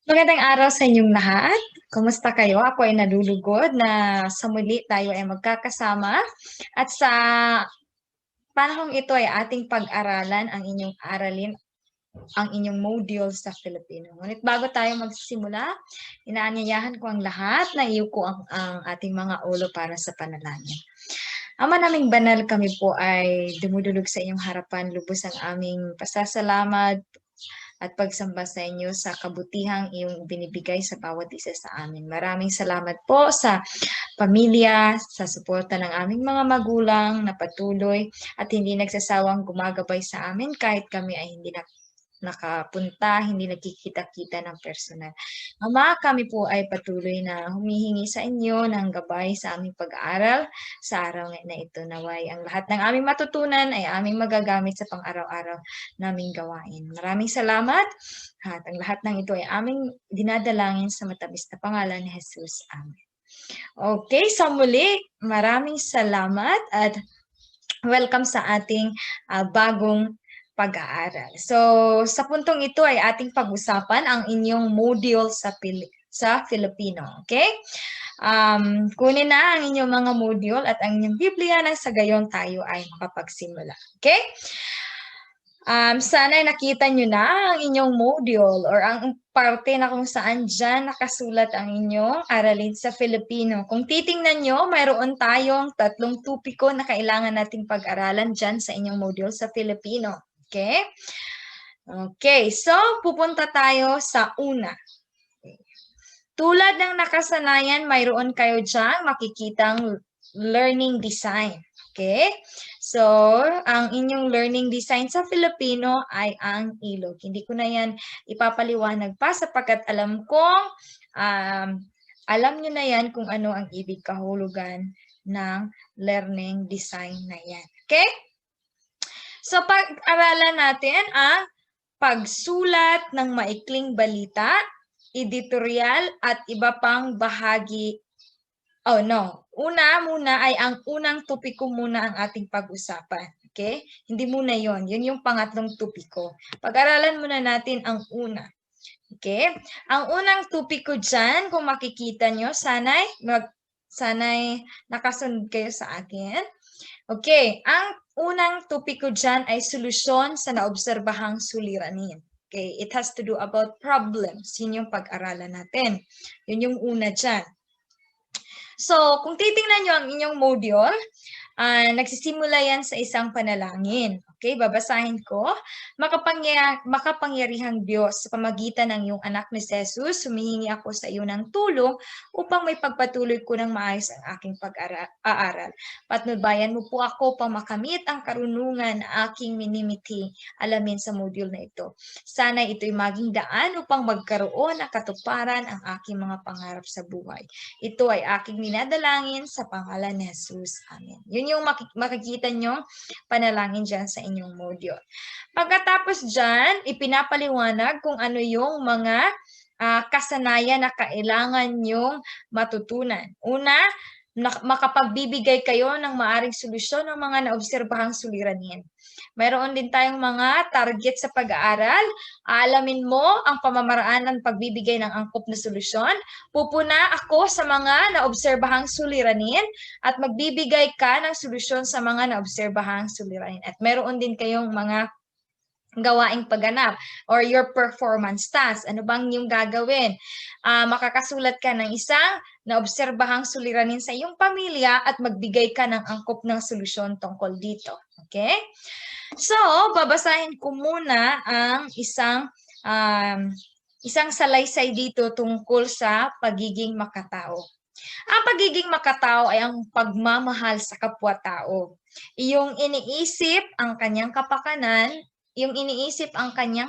Magandang araw sa inyong lahat. Kumusta kayo? Ako ay nalulugod na sa muli tayo ay magkakasama at sa panahong ito ay ating pag-aralan ang inyong aralin, ang inyong module sa Filipino. Ngunit bago tayo magsisimula, inaanyayahan ko ang lahat na iyuko ang ating mga ulo para sa panalangin. Ama naming banal, kami po ay dumudulog sa inyong harapan, lubos ang aming pasasalamat at pagsamba sa inyo sa kabutihang iyong binibigay sa bawat isa sa amin. Maraming salamat po sa pamilya, sa suporta ng aming mga magulang na patuloy at hindi nagsasawang gumagabay sa amin kahit kami ay hindi nakapunta, hindi nagkikita-kita ng personal. Ama, kami po ay patuloy na humihingi sa inyo ng gabay sa aming pag-aaral sa araw na ito. Naway ang lahat ng aming matutunan ay aming magagamit sa pang-araw-araw naming gawain. Maraming salamat at ang lahat ng ito ay aming dinadalangin sa matamis na pangalan ni Jesus. Amen. Okay, sa muli, maraming salamat at welcome sa ating bagong pag-aaral. So, sa puntong ito ay ating pag-usapan ang inyong module sa Filipino. Okay? Kunin na ang inyong mga module at ang inyong Biblia nang sa gayon tayo ay makapagsimula. Okay? Sana ay nakita nyo na ang inyong module or ang parte na kung saan dyan nakasulat ang inyong aralin sa Filipino. Kung titingnan nyo, mayroon tayong 3 topiko na kailangan nating pag-aralan dyan sa inyong module sa Filipino. Okay? Okay, so pupunta tayo sa una. Tulad ng nakasanayan, mayroon kayo dyan makikitang learning design. Okay? So, ang inyong learning design sa Filipino ay ang ilog. Hindi ko na yan ipapaliwanag pa sapagkat alam kong alam nyo na yan kung ano ang ibig kahulugan ng learning design na yan. Okay? So, pag-aralan natin ang pagsulat ng maikling balita, editorial, at iba pang bahagi. Oh, no. Una muna ay ang unang topiko muna ang ating pag-usapan. Okay? Hindi muna yon. Yun yung pangatlong topiko. Pag-aralan muna natin ang una. Okay? Ang unang topiko dyan, kung makikita nyo, sana'y nakasunod kayo sa akin. Okay, ang unang topiko dyan ay solusyon sa naobserbahang suliranin. Okay, it has to do about problems. Yun yung pag-aralan natin. Yun yung una dyan. So, kung titingnan nyo ang inyong module, nagsisimula yan sa isang panalangin. Okay, babasahin ko. Makapangyarihang Diyos, sa pamagitan ng iyong anak ni Jesus, humihingi ako sa iyo ng tulong upang may pagpatuloy ko ng maayos ang aking pag-aaral. Patnubayan mo po ako upang makamit ang karunungan na aking minimiti alamin sa module na ito. Sana ito'y maging daan upang magkaroon ng katuparan ang aking mga pangarap sa buhay. Ito ay aking minadalangin sa pangalan ni Jesus. Amen. Yun yung makikita nyo panalangin dyan sa inyong module. Pagkatapos dyan, ipinapaliwanag kung ano yung mga kasanayan na kailangan nyong matutunan. Una, makapagbibigay kayo ng maaring solusyon ng mga naobserbahang suliranin. Mayroon din tayong mga target sa pag-aaral. Aalamin mo ang pamamaraan ng pagbibigay ng angkop na solusyon. Pupuna ako sa mga naobserbahang suliranin at magbibigay ka ng solusyon sa mga naobserbahang suliranin. At meron din kayong mga gawaing pagganap or your performance task. Ano bang yung gagawin? Makakasulat ka ng isang naobserbahang suliranin sa iyong pamilya at magbigay ka ng angkop ng solusyon tungkol dito. Okay? So, babasahin ko muna ang isang salaysay dito tungkol sa pagiging makatao. Ang pagiging makatao ay ang pagmamahal sa kapwa-tao. Iyong iniisip ang kanyang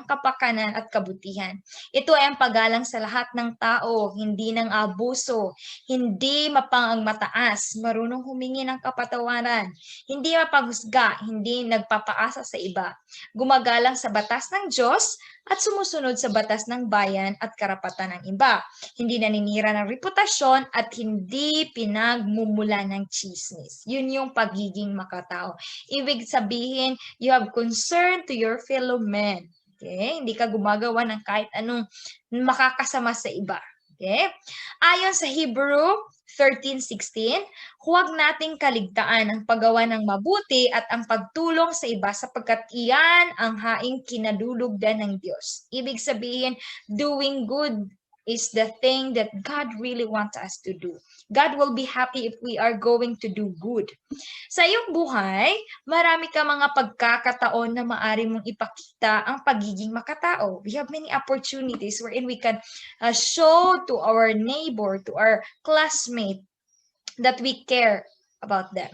kapakanan at kabutihan. Ito ay ang paggalang sa lahat ng tao, hindi ng abuso, hindi mapangmataas, marunong humingi ng kapatawaran, hindi mapaghusga, hindi nagpapaasa sa iba, gumagalang sa batas ng Diyos at sumusunod sa batas ng bayan at karapatan ng iba. Hindi naninira ng reputasyon at hindi pinagmumula ng chismis. Yun yung pagiging makatao. Ibig sabihin, you have concern to your fellow men. Okay? Hindi ka gumagawa ng kahit anong makakasama sa iba. Okay? Ayon sa Hebrew 13:16, huwag nating kaligtaan ang paggawa ng mabuti at ang pagtulong sa iba sapagkat iyan ang haing kinadulugdan ng Diyos. Ibig sabihin, doing good is the thing that God really wants us to do. God will be happy if we are going to do good. Sa iyong buhay, marami ka mga pagkakataon na maaari mong ipakita ang pagiging makatao. We have many opportunities wherein we can show to our neighbor, to our classmate, that we care about them.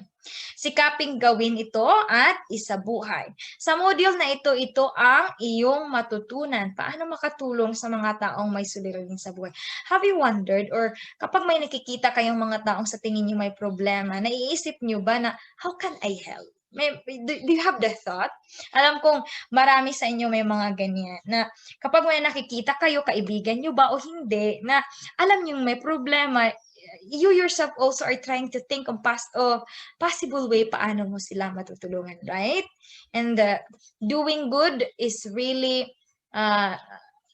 Sikaping gawin ito at isabuhay. Sa module na ito ang iyong matutunan. Paano makatulong sa mga taong may suliranin sa buhay? Have you wondered, or kapag may nakikita kayong mga taong sa tingin niyo may problema, naiisip niyo ba na, how can I help? Do you have the thought? Alam kong marami sa inyo may mga ganyan na kapag may nakikita kayo, kaibigan nyo ba o hindi, na alam nyo may problema, you yourself also are trying to think of possible way paano mo sila matutulungan, right? And doing good is really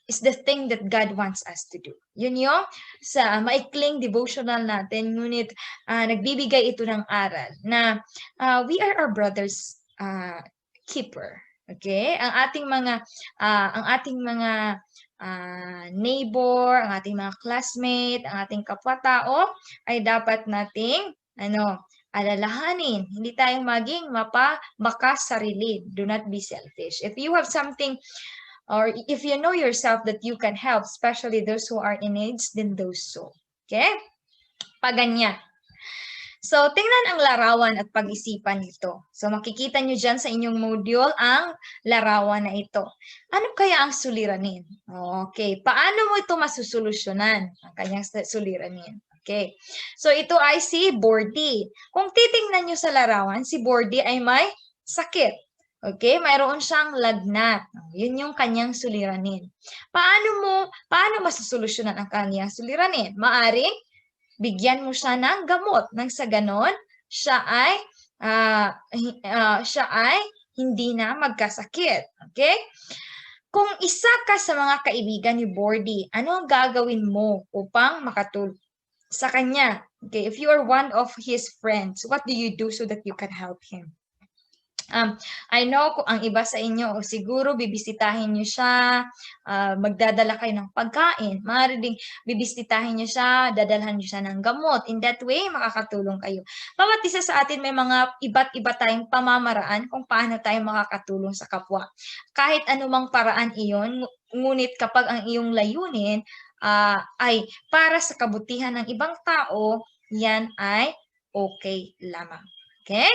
is the thing that God wants us to do. Yun yung sa maikling devotional natin, ngunit nagbibigay ito ng aral na we are our brother's keeper. Okay? Ang ating mga neighbor, ang ating mga classmate, ang ating kapwa-tao ay dapat nating alalahanin. Hindi tayo maging makasarili. Do not be selfish. If you have something, or if you know yourself that you can help, especially those who are in needs, then do so. Okay? Paganyan. So, tingnan ang larawan at pag-isipan nito. So, makikita nyo dyan sa inyong module ang larawan na ito. Ano kaya ang suliranin? Okay. Paano mo ito masusolusyonan, ang kanyang suliranin? Okay. So, ito ay si Bordy. Kung titingnan nyo sa larawan, si Bordy ay may sakit. Okay? Mayroon siyang lagnat. Yun yung kanyang suliranin. Paano masusolusyonan ang kanyang suliranin? Maaring bigyan mo siya ng gamot. Nang sa ganon, siya ay hindi na magkasakit. Okay? Kung isa ka sa mga kaibigan ni Bordy, ano ang gagawin mo upang makatulong sa kanya? Okay, if you are one of his friends, what do you do so that you can help him? I know kung ang iba sa inyo, siguro bibisitahin niyo siya, magdadala kayo ng pagkain, maaari ding bibisitahin niyo siya, dadalhan niyo siya ng gamot. In that way, makakatulong kayo. Bawat isa sa atin may mga iba't iba tayong pamamaraan kung paano tayo makakatulong sa kapwa. Kahit anumang paraan iyon, ngunit kapag ang iyong layunin ay para sa kabutihan ng ibang tao, yan ay okay lamang. Okay?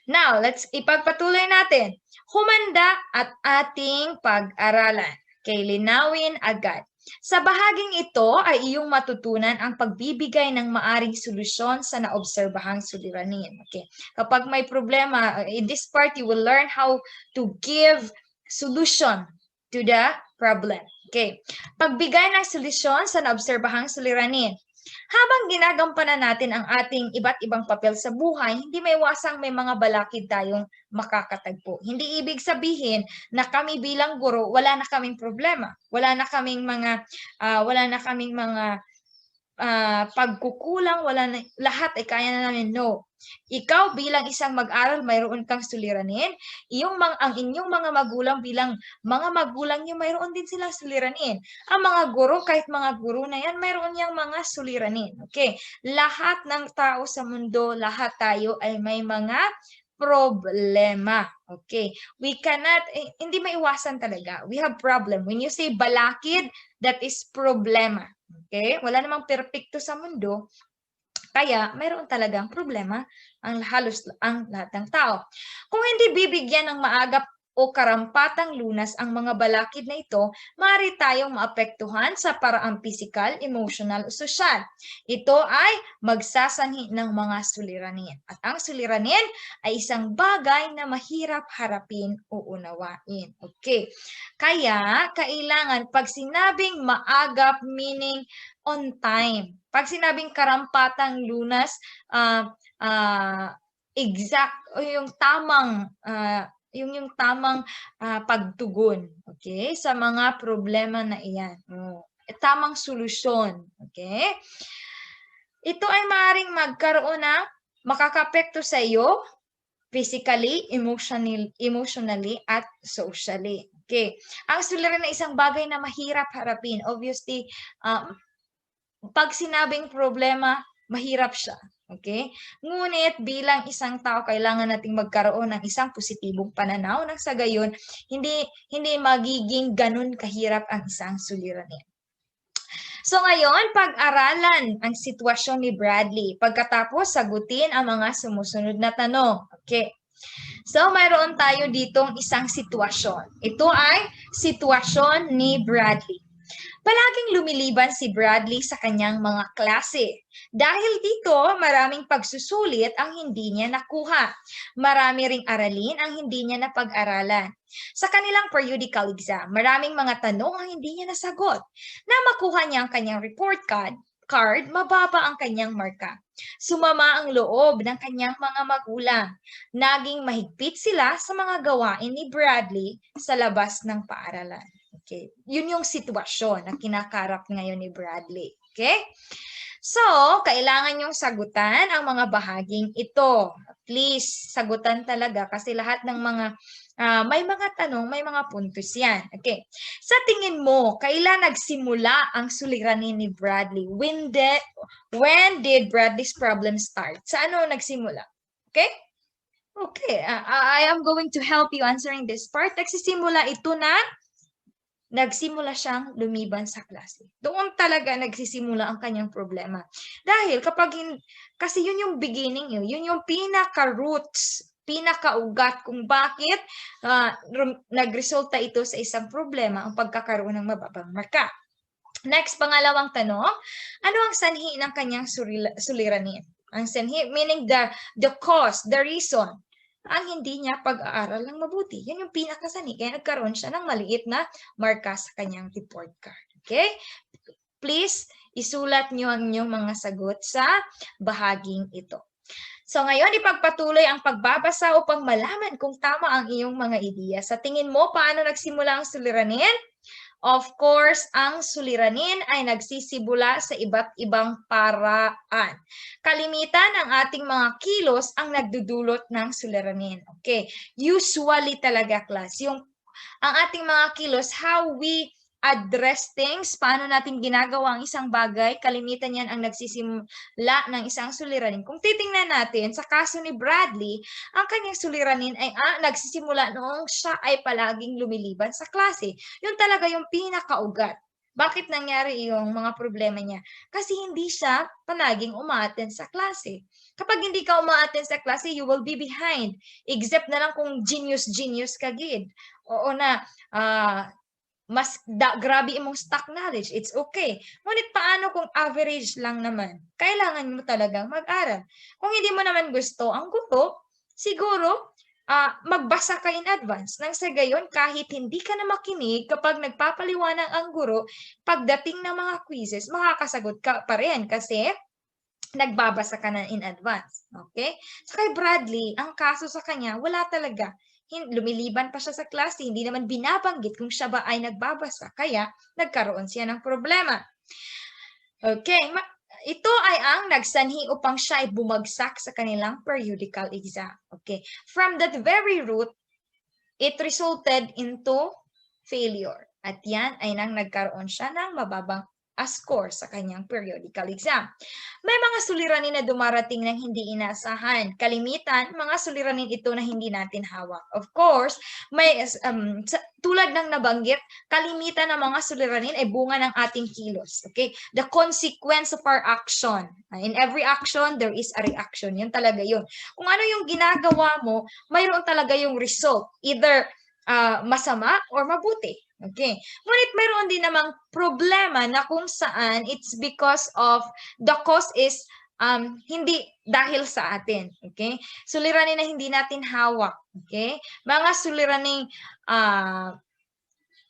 Now, let's ipagpatuloy natin. Humanda at ating pag-aralan. Okay, linawin agad. Sa bahaging ito ay iyong matutunan ang pagbibigay ng maaring solusyon sa naobserbahang suliranin. Okay, kapag may problema, in this part, you will learn how to give solution to the problem. Okay, pagbigay ng solusyon sa naobserbahang suliranin. Habang ginagampanan natin ang ating iba't ibang papel sa buhay, hindi maiwasang may mga balakid tayong makakatagpo. Hindi ibig sabihin na kami bilang guro, wala na kaming problema. Wala na kaming mga pagkukulang, lahat ay kaya na namin. No. Ikaw bilang isang mag-aral, mayroon kang suliranin. Ang inyong mga magulang bilang mga magulang niyo, mayroon din silang suliranin. Ang mga guro, kahit mga guro na yan, mayroon niyang mga suliranin. Okay? Lahat ng tao sa mundo, lahat tayo ay may mga problema. Okay? We cannot, hindi maiwasan talaga. We have problem. When you say balakid, that is problema. Okay? Wala namang perpekto sa mundo. Kaya, mayroon talagang problema ang lahat ng tao. Kung hindi bibigyan ng maagap o karampatang lunas ang mga balakid na ito, maaari tayong maapektuhan sa paraang pisikal, emotional o sosyal. Ito ay magsasanhi ng mga suliranin. At ang suliranin ay isang bagay na mahirap harapin o unawain. Okay. Kaya, kailangan pag sinabing maagap, meaning on time. Pag sinabing karampatang lunas, exact o yung tamang yung tamang pagtugon, okay, sa mga problema na iyan. Tamang solusyon, okay? Ito ay maaaring magkaroon ng makakapekto sa iyo physically, emotionally, at socially. Okay. Ang suliranin na isang bagay na mahirap harapin. Obviously, pag sinabing problema, mahirap siya. Okay? Ngunit bilang isang tao, kailangan nating magkaroon ng isang positibong pananaw nang sa gayon, hindi magiging ganun kahirap ang isang suliranin. So ngayon, pag-aralan ang sitwasyon ni Bradley. Pagkatapos, sagutin ang mga sumusunod na tanong. Okay. So, mayroon tayo ditong isang sitwasyon. Ito ay sitwasyon ni Bradley. Palaging lumiliban si Bradley sa kanyang mga klase. Dahil dito, maraming pagsusulit ang hindi niya nakuha. Marami ring aralin ang hindi niya napag-aralan. Sa kanilang periodical exam, maraming mga tanong ang hindi niya nasagot. Na makuha niya ang kanyang report card, mababa ang kanyang marka. Sumama ang loob ng kanyang mga magulang. Naging mahigpit sila sa mga gawain ni Bradley sa labas ng paaralan. Okay. Yun yung sitwasyon na kinakarap ngayon ni Bradley. Okay? So, kailangan yung sagutan ang mga bahaging ito. Please, sagutan talaga kasi lahat ng mga may mga tanong, may mga puntos yan. Okay. Sa tingin mo, kailan nagsimula ang suliranin ni Bradley? When did Bradley's problem start? Sa ano nagsimula? Okay? Okay. I am going to help you answering this part. Nagsisimula ito na nagsimula siyang lumiban sa klase. Doon talaga nagsisimula ang kanyang problema. Dahil kasi yun yung beginning, yun yung pinaka-roots, pinaka-ugat kung bakit nagresulta ito sa isang problema, ang pagkakaroon ng mababang marka. Next, pangalawang tanong, ano ang sanhi ng kanyang suliranin? Ang sanhi, meaning the cause, the reason, ang hindi niya pag-aaral ng mabuti. Yan yung pinakasani. Kaya nagkaroon siya ng maliit na marka sa kanyang report card. Okay? Please, isulat niyo ang inyong mga sagot sa bahaging ito. So ngayon, ipagpatuloy ang pagbabasa upang malaman kung tama ang iyong mga ideya. Sa tingin mo, paano nagsimula ang suliranin? Of course, ang suliranin ay nagsisimula sa iba't ibang paraan. Kalimitan ng ating mga kilos ang nagdudulot ng suliranin. Okay, usually talaga class, ang ating mga kilos, how we address things, paano natin ginagawa ang isang bagay, kalimitan yan ang nagsisimula ng isang suliranin. Kung titingnan natin, sa kaso ni Bradley, ang kanyang suliranin ay nagsisimula noong siya ay palaging lumiliban sa klase. Yun talaga yung pinakaugat. Bakit nangyari yung mga problema niya? Kasi hindi siya palaging umaattend sa klase. Kapag hindi ka umaattend sa klase, you will be behind. Except na lang kung genius ka gid. Oo na, grabe imong stock knowledge, it's okay. Ngunit paano kung average lang naman? Kailangan mo talagang mag-aral. Kung hindi mo naman gusto ang guro, siguro magbasa ka in advance. Nang sa gayon, kahit hindi ka na makinig, kapag nagpapaliwanag ang guro, pagdating ng mga quizzes, makakasagot ka pa rin kasi nagbabasa ka na in advance. Okay? So kay Bradley, ang kaso sa kanya, wala talaga. Lumiliban pa siya sa klase, hindi naman binabanggit kung siya ba ay nagbabasa. Kaya, nagkaroon siya ng problema. Okay, ito ay ang nagsanhi upang siya ay bumagsak sa kanilang periodical exam. Okay, from that very root, it resulted into failure. At yan ay nang nagkaroon siya ng mababang score sa kanyang periodical exam. May mga suliranin na dumarating ng hindi inaasahan. Kalimitan, mga suliranin ito na hindi natin hawak. Of course, may tulad ng nabanggit, kalimitan ng mga suliranin ay bunga ng ating kilos. Okay? The consequence of our action. In every action, there is a reaction. Yan talaga yun. Kung ano yung ginagawa mo, mayroon talaga yung result. Either masama or mabuti. Okay. Ngunit mayroon din namang problema na kung saan it's because of the cause is hindi dahil sa atin. Okay. Suliranin na hindi natin hawak. Okay. Mga suliraning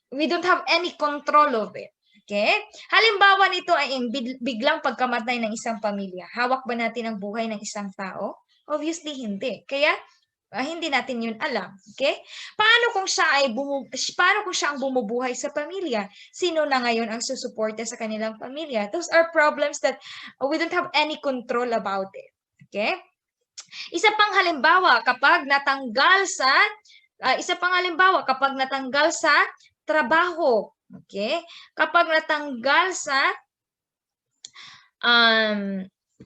we don't have any control of it. Okay? Halimbawa nito ay biglang pagkamatay ng isang pamilya. Hawak ba natin ang buhay ng isang tao? Obviously, hindi. Kaya, hindi natin yun alam. Okay? Paano kung siya ang bumubuhay sa pamilya? Sino na ngayon ang susuporta sa kanilang pamilya? Those are problems that we don't have any control about it. Okay? Isa pang halimbawa, kapag natanggal sa trabaho. Okay? Kapag natanggal sa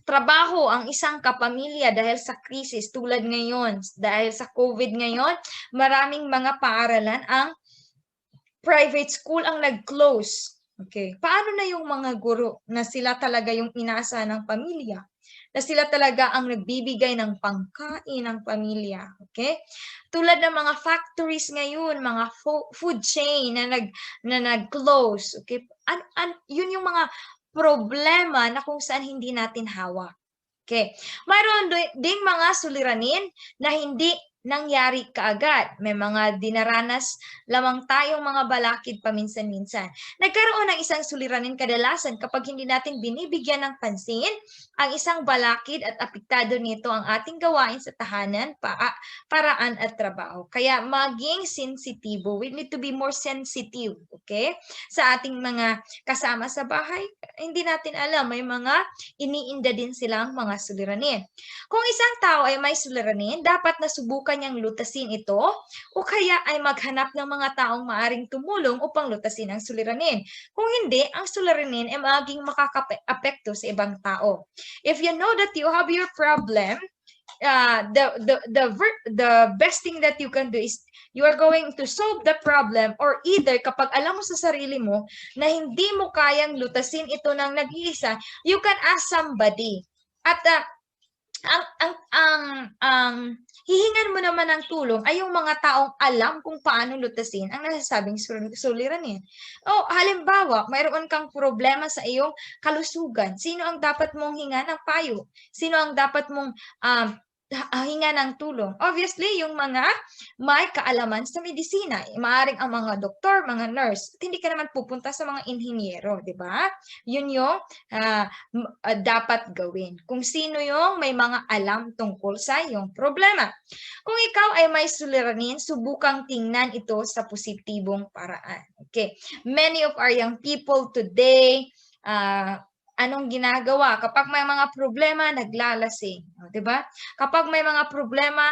trabaho ang isang kapamilya dahil sa krisis tulad ngayon, dahil sa COVID ngayon, maraming mga paaralan ang private school ang nag-close. Okay. Paano na yung mga guro na sila talaga yung inaasahan ng pamilya? Na sila talaga ang nagbibigay ng pangkain ng pamilya. Okay? Tulad ng mga factories ngayon, mga food chain na nag-close. Okay? Yun yung mga problema na kung saan hindi natin hawak. Okay. Mayroon ding mga suliranin na hindi nangyari kaagad. May mga dinaranas lamang tayong mga balakid paminsan-minsan. Nagkaroon ng isang suliranin kadalasan kapag hindi natin binibigyan ng pansin ang isang balakid at apektado nito ang ating gawain sa tahanan, paraan at trabaho. Kaya maging sensitibo. We need to be more sensitive, okay? Sa ating mga kasama sa bahay, hindi natin alam, may mga iniinda din silang mga suliranin. Kung isang tao ay may suliranin, dapat nasubukan niyang lutasin ito o kaya ay maghanap ng mga taong maaring tumulong upang lutasin ang suliranin. Kung hindi, ang suliranin ay maging makaka-apekto sa ibang tao. If you know that you have your problem, the best thing that you can do is you are going to solve the problem, or either kapag alam mo sa sarili mo na hindi mo kayang lutasin ito ng nag-iisa, you can ask somebody. At ang hihingan mo naman ng tulong ay yung mga taong alam kung paano lutasin ang nasasabing suliranin. O halimbawa, mayroon kang problema sa iyong kalusugan. Sino ang dapat mong hinga ng payo? Sino ang dapat mong hinga ng tulong? Obviously, yung mga may kaalaman sa medisina. Maaring ang mga doktor, mga nurse. At hindi ka naman pupunta sa mga inhinyero, di ba? Yun yung dapat gawin. Kung sino yung may mga alam tungkol sa iyong problema. Kung ikaw ay may suliranin, subukang tingnan ito sa positibong paraan. Okay. Many of our young people today, anong ginagawa? Kapag may mga problema, naglalasing. Di ba? Kapag may mga problema,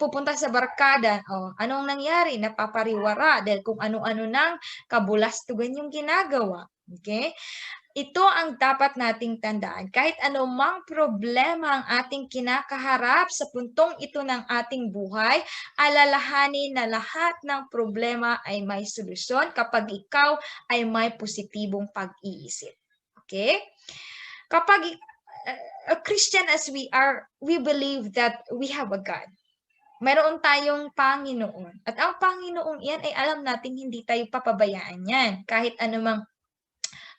pupunta sa barkada, anong nangyari? Napapariwara dahil kung ano-ano nang kabulastugan yung ginagawa. Okay? Ito ang dapat nating tandaan. Kahit anumang problema ang ating kinakaharap sa puntong ito ng ating buhay, alalahanin na lahat ng problema ay may solusyon kapag ikaw ay may positibong pag-iisip. Okay? Kapag a Christian as we are, we believe that we have a God. Mayroon tayong Panginoon. At ang Panginoon yan ay alam natin hindi tayo papabayaan yan. Kahit anumang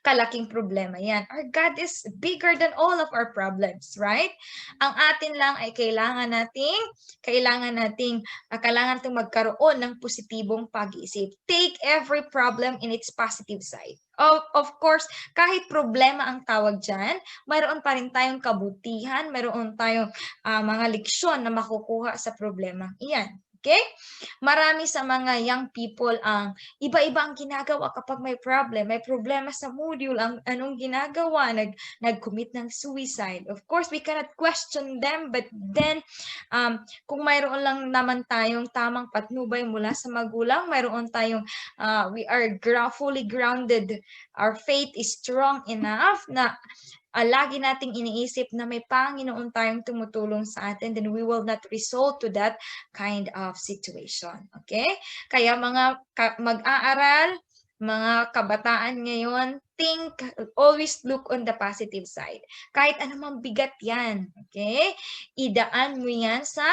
kalaking problema yan. Our God is bigger than all of our problems, right? Ang atin lang ay kailangan itong magkaroon ng positibong pag-iisip. Take every problem in its positive side. Of course, kahit problema ang tawag dyan, mayroon pa rin tayong kabutihan, mayroon tayong mga leksyon na makukuha sa problema iyan. Okay? Marami sa mga young people ang iba-iba ang ginagawa kapag may problem. May problema sa module, ang anong ginagawa, nag-commit ng suicide. Of course, we cannot question them, but then kung mayroon lang naman tayong tamang patnubay mula sa magulang, mayroon tayong we are fully grounded. Our faith is strong enough na lagi nating iniisip na may Panginoon tayong tumutulong sa atin, then we will not resort to that kind of situation. Okay? Kaya mga mag-aaral, mga kabataan ngayon, always look on the positive side. Kahit anumang bigat yan. Okay? Idaan mo yan sa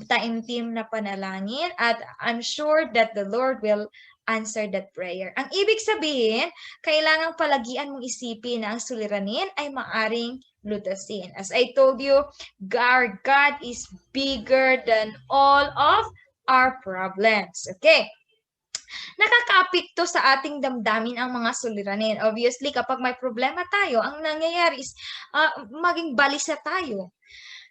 taimtim na panalangin at I'm sure that the Lord will answer that prayer. Ang ibig sabihin, kailangang palagian mong isipin na ang suliranin ay maaring lutasin. As I told you, God is bigger than all of our problems. Okay? Nakakaapekto sa ating damdamin ang mga suliranin. Obviously, kapag may problema tayo, ang nangyayari is maging balisa tayo.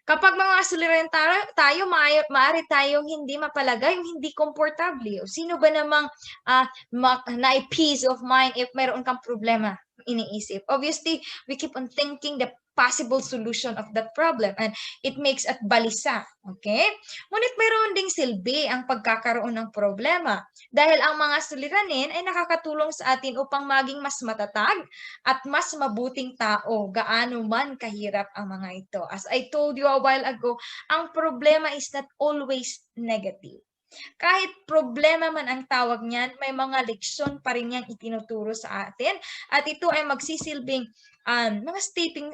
Kapag mga suliranin tayo, maaari tayong hindi mapalagay, yung hindi komportable. O sino ba namang na-peace of mind if mayroon kang problema iniisip? Obviously, we keep on thinking the possible solution of that problem and it makes at balisa. Okay? Ngunit mayroon ding silbi ang pagkakaroon ng problema dahil ang mga suliranin ay nakakatulong sa atin upang maging mas matatag at mas mabuting tao, gaano man kahirap ang mga ito. As I told you a while ago, ang problema is not always negative. Kahit problema man ang tawag niyan, may mga leksyon pa rin niyang itinuturo sa atin at ito ay magsisilbing mga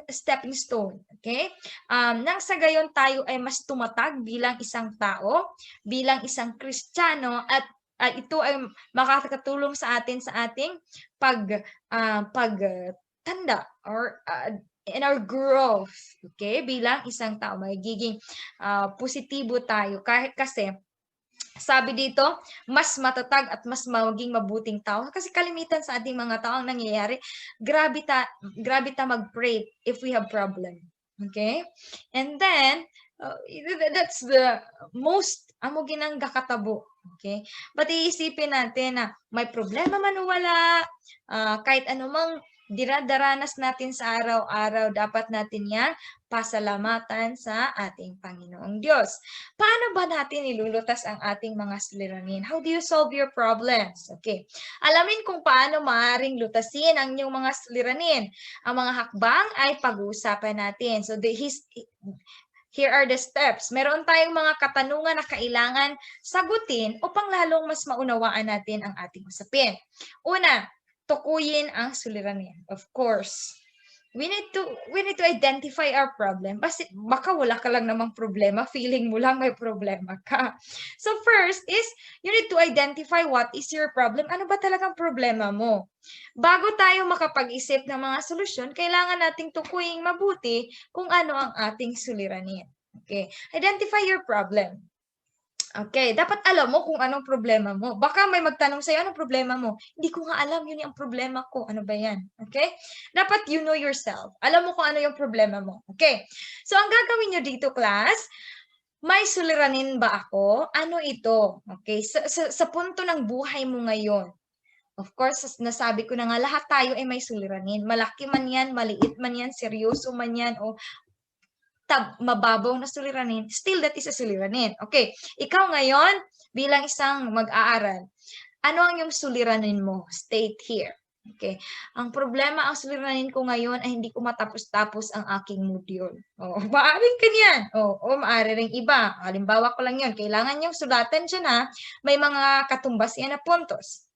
stepping stone. Okay? Nang sa gayon tayo ay mas tumatag bilang isang tao, bilang isang Kristiyano at ito ay makakatulong sa atin sa ating pagtanda or in our growth. Okay? Bilang isang tao, magiging positibo tayo kasi sabi dito, mas matatag at mas maging mabuting tao. Kasi kalimitan sa ating mga tao ang nangyayari, grabe ta mag-pray if we have problem. Okay? And then, that's the most amo ginangga katabo. Okay? But iisipin natin na may problema man o wala, kahit anumang dinadaranas natin sa araw-araw, dapat natin yan pasalamatan sa ating Panginoong Diyos. Paano ba natin ilulutas ang ating mga suliranin? How do you solve your problems? Okay. Alamin kung paano maaaring lutasin ang inyong mga suliranin. Ang mga hakbang ay pag-uusapan natin. So here are the steps. Meron tayong mga katanungan na kailangan sagutin upang lalong mas maunawaan natin ang ating usapin. Una, tukuyin ang suliranin. Of course, we need to identify our problem. Baka wala ka lang namang problema, feeling mo lang may problema ka. So first is, you need to identify what is your problem. Ano ba talagang problema mo? Bago tayo makapag-isip ng mga solusyon, kailangan nating tukuyin mabuti kung ano ang ating suliranin. Okay, identify your problem. Okay, dapat alam mo kung anong problema mo. Baka may magtanong sa'yo, anong problema mo? Hindi ko nga alam, yun yung problema ko. Ano ba yan? Okay? Dapat you know yourself. Alam mo kung ano yung problema mo. Okay? So, ang gagawin nyo dito, class, may suliranin ba ako? Ano ito? Okay? Sa punto ng buhay mo ngayon. Of course, nasabi ko na nga, lahat tayo ay may suliranin. Malaki man yan, maliit man yan, seryoso man yan, o mababaw na suliranin, still that is a suliranin. Okay, ikaw ngayon, bilang isang mag-aaral, ano ang yung suliranin mo? State here. Okay, ang problema, ang suliranin ko ngayon ay hindi ko matapos-tapos ang aking module. O, maaaring kanyan. O maaari ring iba. Halimbawa ko lang yun. Kailangan yung sulatan dyan ha. May mga katumbas yan na puntos.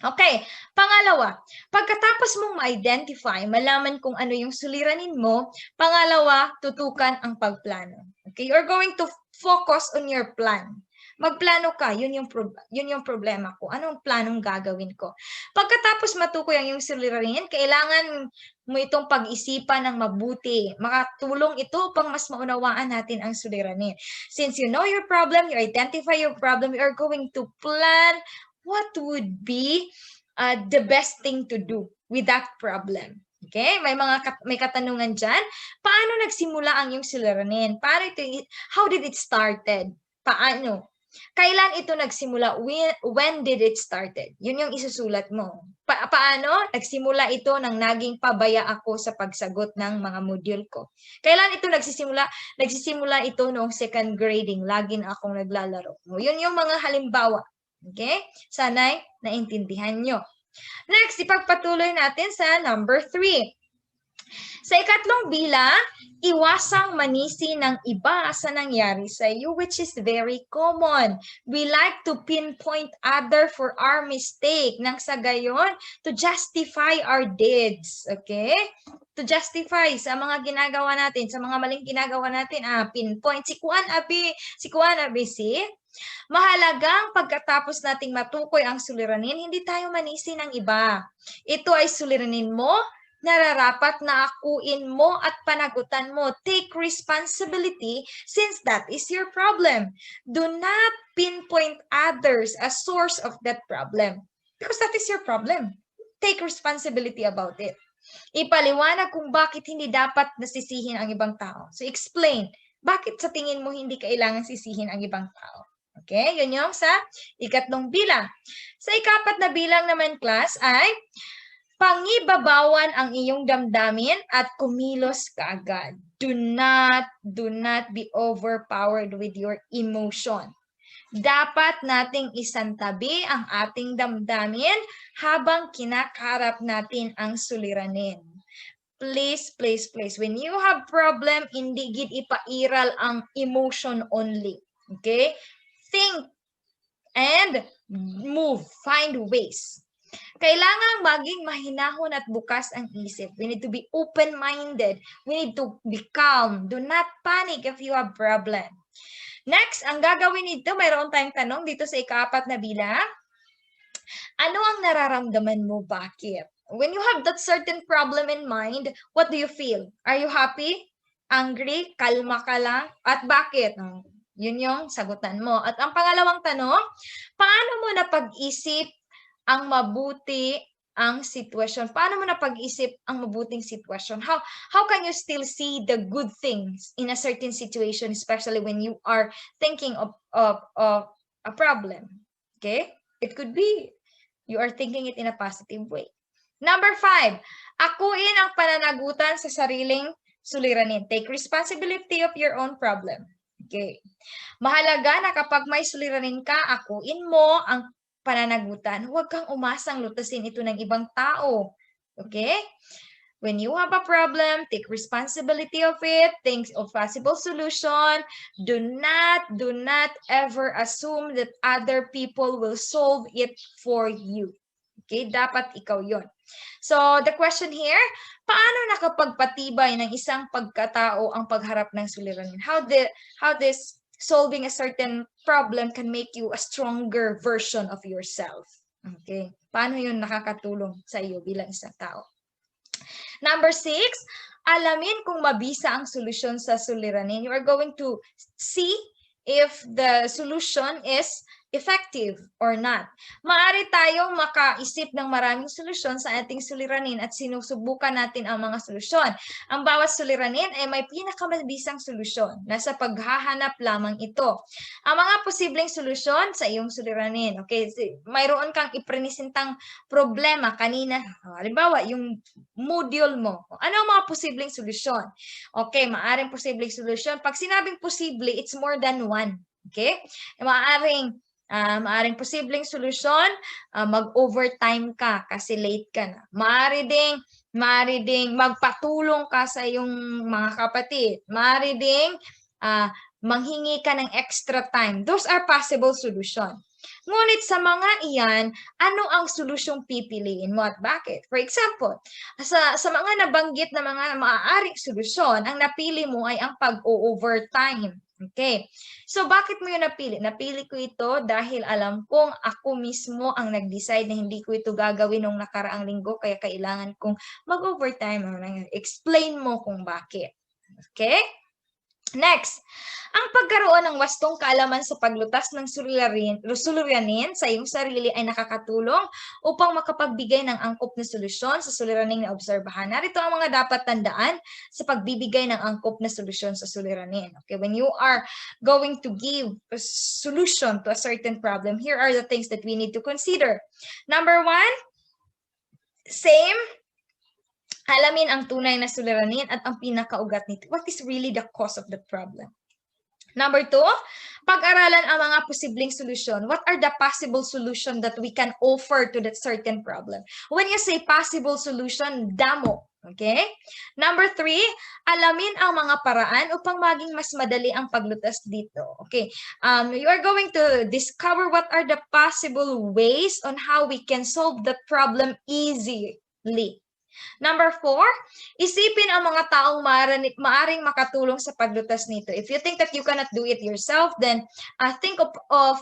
Okay, pangalawa, pagkatapos mong ma-identify, malaman kung ano yung suliranin mo, pangalawa, tutukan ang pagplano. Okay, you're going to focus on your plan. Magplano ka, yun yung problema ko. Anong planong gagawin ko? Pagkatapos matukoy ang yung suliranin, kailangan mo itong pag-isipan ng mabuti. Makatulong ito upang mas maunawaan natin ang suliranin. Since you know your problem, you identify your problem, you are going to plan what would be the best thing to do with that problem. Okay? May katanungan dyan. Paano nagsimula ang iyong suliranin? How did it started? Paano? Kailan ito nagsimula? When did it started? Yun yung isusulat mo. Paano? Nagsimula ito nang naging pabaya ako sa pagsagot ng mga module ko. Kailan ito nagsisimula? Nagsisimula ito noong second grading. Lagi na akong naglalaro. Yun yung mga halimbawa. Okay? Sana'y naintindihan nyo. Next, ipagpatuloy natin sa number 3. Sa ikatlong bilang, iwasang manisi ng iba sa nangyari sa iyo, which is very common. We like to pinpoint other for our mistake nang sa gayon to justify our deeds. Okay? To justify sa mga ginagawa natin, sa mga maling ginagawa natin, pinpoint. Si Kuan Abi, mahalagang pagkatapos nating matukoy ang suliranin, hindi tayo manisi ng iba. Ito ay suliranin mo, nararapat na akuin mo at panagutan mo. Take responsibility since that is your problem. Do not pinpoint others as source of that problem because that is your problem. Take responsibility about it. Ipaliwanag kung bakit hindi dapat nasisihin ang ibang tao. So explain. Bakit sa tingin mo hindi kailangan sisihin ang ibang tao? Okay, yun yung sa ikatlong bilang. Sa ikapat na bilang naman, class, ay pangibabawan ang iyong damdamin at kumilos kaagad. Do not be overpowered with your emotion. Dapat nating isantabi ang ating damdamin habang kinakaharap natin ang suliranin. Please, please, please. When you have problem, hindi gid ipairal ang emotion only. Okay? Think and move. Find ways. Kailangan maging mahinahon at bukas ang isip. We need to be open-minded. We need to be calm. Do not panic if you have problem. Next, ang gagawin nito, mayroon tayong tanong dito sa ika-4 na bilang. Ano ang nararamdaman mo? Bakit? When you have that certain problem in mind, what do you feel? Are you happy? Angry? Kalma ka lang? At bakit? Yun yung sagutan mo. At ang pangalawang tanong, paano mo napag-isip ang mabuti ang sitwasyon? Paano mo napag-isip ang mabuting sitwasyon? How can you still see the good things in a certain situation, especially when you are thinking of a problem? Okay? It could be you are thinking it in a positive way. Number 5, akuin ang pananagutan sa sariling suliranin. Take responsibility of your own problem. Okay. Mahalaga na kapag may suliranin ka, akuin mo ang pananagutan. Huwag kang umasang lutasin ito ng ibang tao. Okay? When you have a problem, take responsibility of it, think of possible solution. Do not ever assume that other people will solve it for you. Okay? Dapat ikaw yon. So, the question here, paano nakapagpatibay ng isang pagkatao ang pagharap ng suliranin? How this solving a certain problem can make you a stronger version of yourself? Okay? Paano yun nakakatulong sa iyo bilang isang tao? Number 6, alamin kung mabisa ang solusyon sa suliranin. You are going to see if the solution is effective or not. Maaari tayong makaisip ng maraming solusyon sa ating suliranin at sinusubukan natin ang mga solusyon. Ang bawat suliranin ay may pinakamabisang solusyon. Nasa paghahanap lamang ito. Ang mga posibleng solusyon sa iyong suliranin. Okay, mayroon kang iprenisintang problema kanina. Halimbawa, yung module mo. Ano ang mga posibleng solusyon? Okay, maaring posibleng solusyon. Pag sinabing posible, it's more than one. Okay? Maaring posibleng solusyon, mag-overtime ka kasi late ka na. Maaari ding magpatulong ka sa iyong mga kapatid. Maaari ding manghingi ka ng extra time. Those are possible solution. Ngunit sa mga iyan, ano ang solusyong pipiliin mo at bakit? For example, sa mga nabanggit na mga maaaring solusyon, ang napili mo ay ang pag-overtime. Okay. So, bakit mo yun napili? Napili ko ito dahil alam kong ako mismo ang nag-decide na hindi ko ito gagawin nung nakaraang linggo, kaya kailangan kong mag-overtime. Explain mo kung bakit. Okay? Next, ang pagkaroon ng wastong kaalaman sa paglutas ng suliranin sa iyong sarili ay nakakatulong upang makapagbigay ng angkop na solusyon sa suliraning na obserbahan. Narito ang mga dapat tandaan sa pagbibigay ng angkop na solusyon sa suliranin. Okay, when you are going to give a solution to a certain problem, here are the things that we need to consider. Number 1, same. Alamin ang tunay na suliranin at ang pinakaugat nito. What is really the cause of the problem? Number 2, pag-aralan ang mga posibleng solusyon. What are the possible solution that we can offer to that certain problem? When you say possible solution, damo. Okay? Number 3, alamin ang mga paraan upang maging mas madali ang paglutas dito. Okay? You are going to discover what are the possible ways on how we can solve that problem easily. Number 4, isipin ang mga taong maaring makatulong sa paglutas nito. If you think that you cannot do it yourself, then think of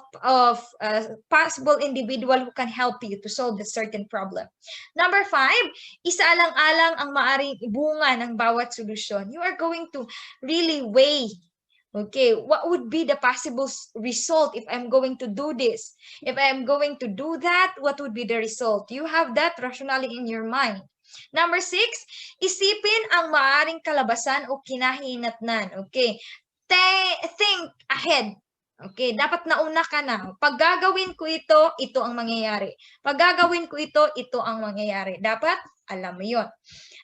possible individual who can help you to solve a certain problem. Number 5, isaalang-alang ang maaring ibunga ng bawat solusyon. You are going to really weigh, okay, what would be the possible result if I'm going to do this? If I'm going to do that, what would be the result? You have that rationally in your mind. Number 6, isipin ang maaring kalabasan o kinahinatnan. Okay, think ahead. Okay, dapat nauna ka na. Pag gagawin ko ito, ito ang mangyayari. Pag gagawin ko ito ang mangyayari. Dapat alam mo yun.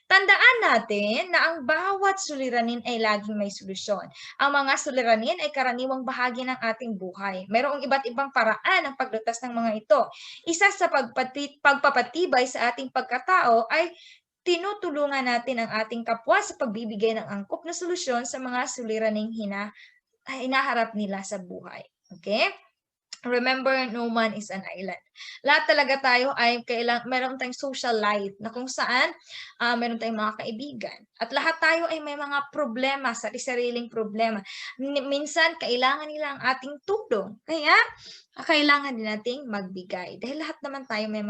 Tandaan natin na ang bawat suliranin ay laging may solusyon. Ang mga suliranin ay karaniwang bahagi ng ating buhay. Mayroong iba't ibang paraan ng paglutas ng mga ito. Isa sa pagpapatibay sa ating pagkatao ay tinutulungan natin ang ating kapwa sa pagbibigay ng angkop na solusyon sa mga suliraning hinaharap nila sa buhay. Okay? Remember, no man is an island. Lahat talaga tayo ay meron tayong social life na kung saan meron tayong mga kaibigan. At lahat tayo ay may mga problema, sariling problema. Minsan, kailangan nila ang ating tulong. Kaya, kailangan din nating magbigay. Dahil lahat naman tayo may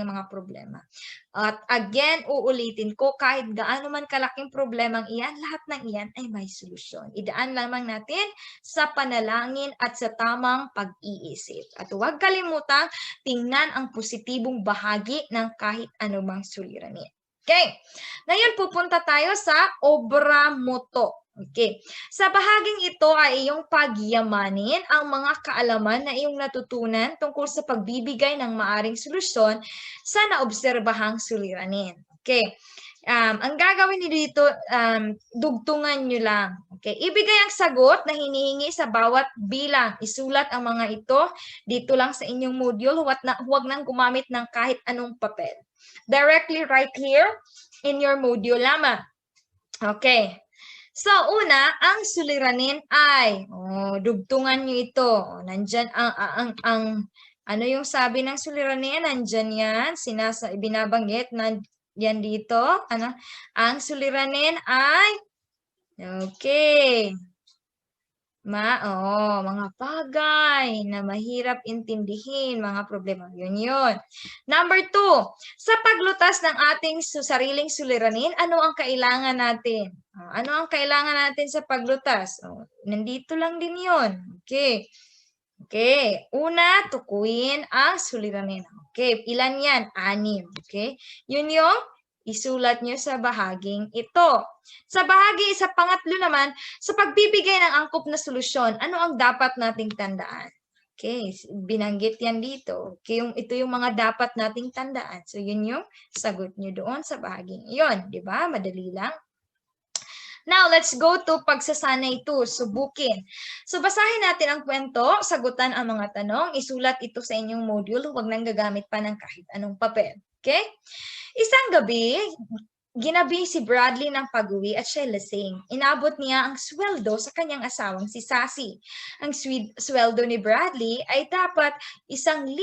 mga problema. At again, uulitin ko, kahit gaano man kalaking problemang iyan, lahat ng iyan ay may solusyon. Idaan lamang natin sa panalangin at sa tamang pag-iisip. At huwag kalimutang tingnan ang positibong bahagi ng kahit anumang suliranin. Okay, ngayon pupunta tayo sa obra moto. Okay, sa bahaging ito ay iyong pagyamanin ang mga kaalaman na iyong natutunan tungkol sa pagbibigay ng maaring solusyon sa naobserbahang suliranin. Okay, ang gagawin niyo dito, dugtungan nyo lang. Okay, ibigay ang sagot na hinihingi sa bawat bilang. Isulat ang mga ito dito lang sa inyong module. Huwag nang gumamit ng kahit anong papel. Directly right here in your module lamang. Okay. So, una, ang suliranin ay, dugtungan nyo ito. Nandyan ano yung sabi ng suliranin? Nandyan yan, binabanggit na yan dito. Ano? Ang suliranin ay, okay, mga bagay na mahirap intindihin, mga problema. Yun. Number 2, sa paglutas ng ating sariling suliranin, ano ang kailangan natin? Ano ang kailangan natin sa paglutas? Nandito lang din yun. Okay. Okay. Una, tukuyin ang suliranin. Okay. Ilan yan? 6. Okay. Yun yung isulat nyo sa bahaging ito. Sa pangatlo naman, sa pagbibigay ng angkop na solusyon, ano ang dapat nating tandaan? Okay, binanggit yan dito. Okay, ito yung mga dapat nating tandaan. So, yun yung sagot nyo doon sa bahaging iyon. Di ba? Madali lang. Now, let's go to pagsasanay 2, subukin. So, basahin natin ang kwento, sagutan ang mga tanong, isulat ito sa inyong module, huwag nang gagamit pa ng kahit anong papel. Okay? Isang gabi, ginabi si Bradley ng pag-uwi at siya lasing. Inabot niya ang sweldo sa kanyang asawang si Sassy. Ang sweldo ni Bradley ay dapat 1,200,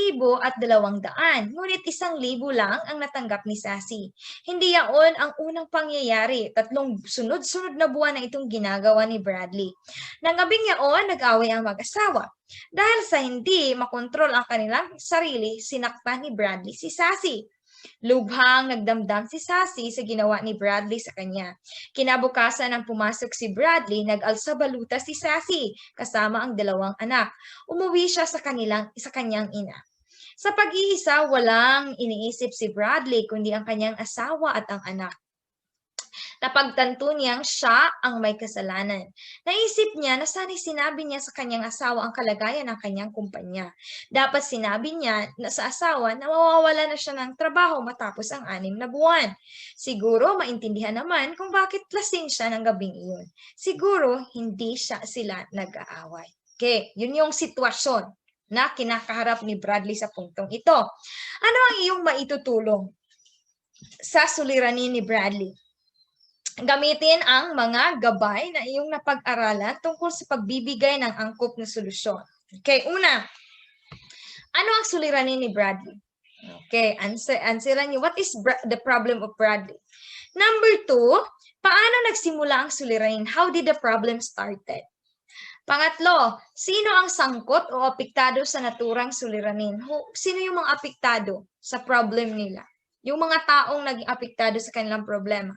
ngunit 1,000 lang ang natanggap ni Sassy. Hindi yaon ang unang pangyayari. 3 sunod-sunod na buwan na itong ginagawa ni Bradley. Nang gabing yaon, nag-away ang mag-asawa. Dahil sa hindi makontrol ang kanilang sarili, sinaktan ni Bradley si Sassy. Lubhang nagdamdam si Sassy sa ginawa ni Bradley sa kanya. Kinabukasan nang pumasok si Bradley, nag-alsa baluta si Sassy kasama ang 2 anak. Umuwi siya sa kanyang ina. Sa pag-iisa, walang iniisip si Bradley kundi ang kanyang asawa at ang anak. Napagtanto niyang siya ang may kasalanan. Naisip niya na sana'y sinabi niya sa kanyang asawa ang kalagayan ng kanyang kumpanya. Dapat sinabi niya na sa asawa na mawawala na siya ng trabaho matapos ang 6 na buwan. Siguro maintindihan naman kung bakit lasing siya ng gabing iyon. Siguro hindi sila nag-aaway. Okay, yun yung sitwasyon na kinakaharap ni Bradley sa puntong ito. Ano ang iyong maitutulong sa suliranin ni Bradley? Gamitin ang mga gabay na iyong napag-aralan tungkol sa pagbibigay ng angkop na solusyon. Okay, una, ano ang suliranin ni Bradley? Okay, answeran niyo, what is the problem of Bradley? Number 2, paano nagsimula ang suliranin? How did the problem started? Pangatlo, sino ang sangkot o apektado sa naturang suliranin? Sino yung mga apektado sa problem nila? Yung mga taong naging apektado sa kanilang problema.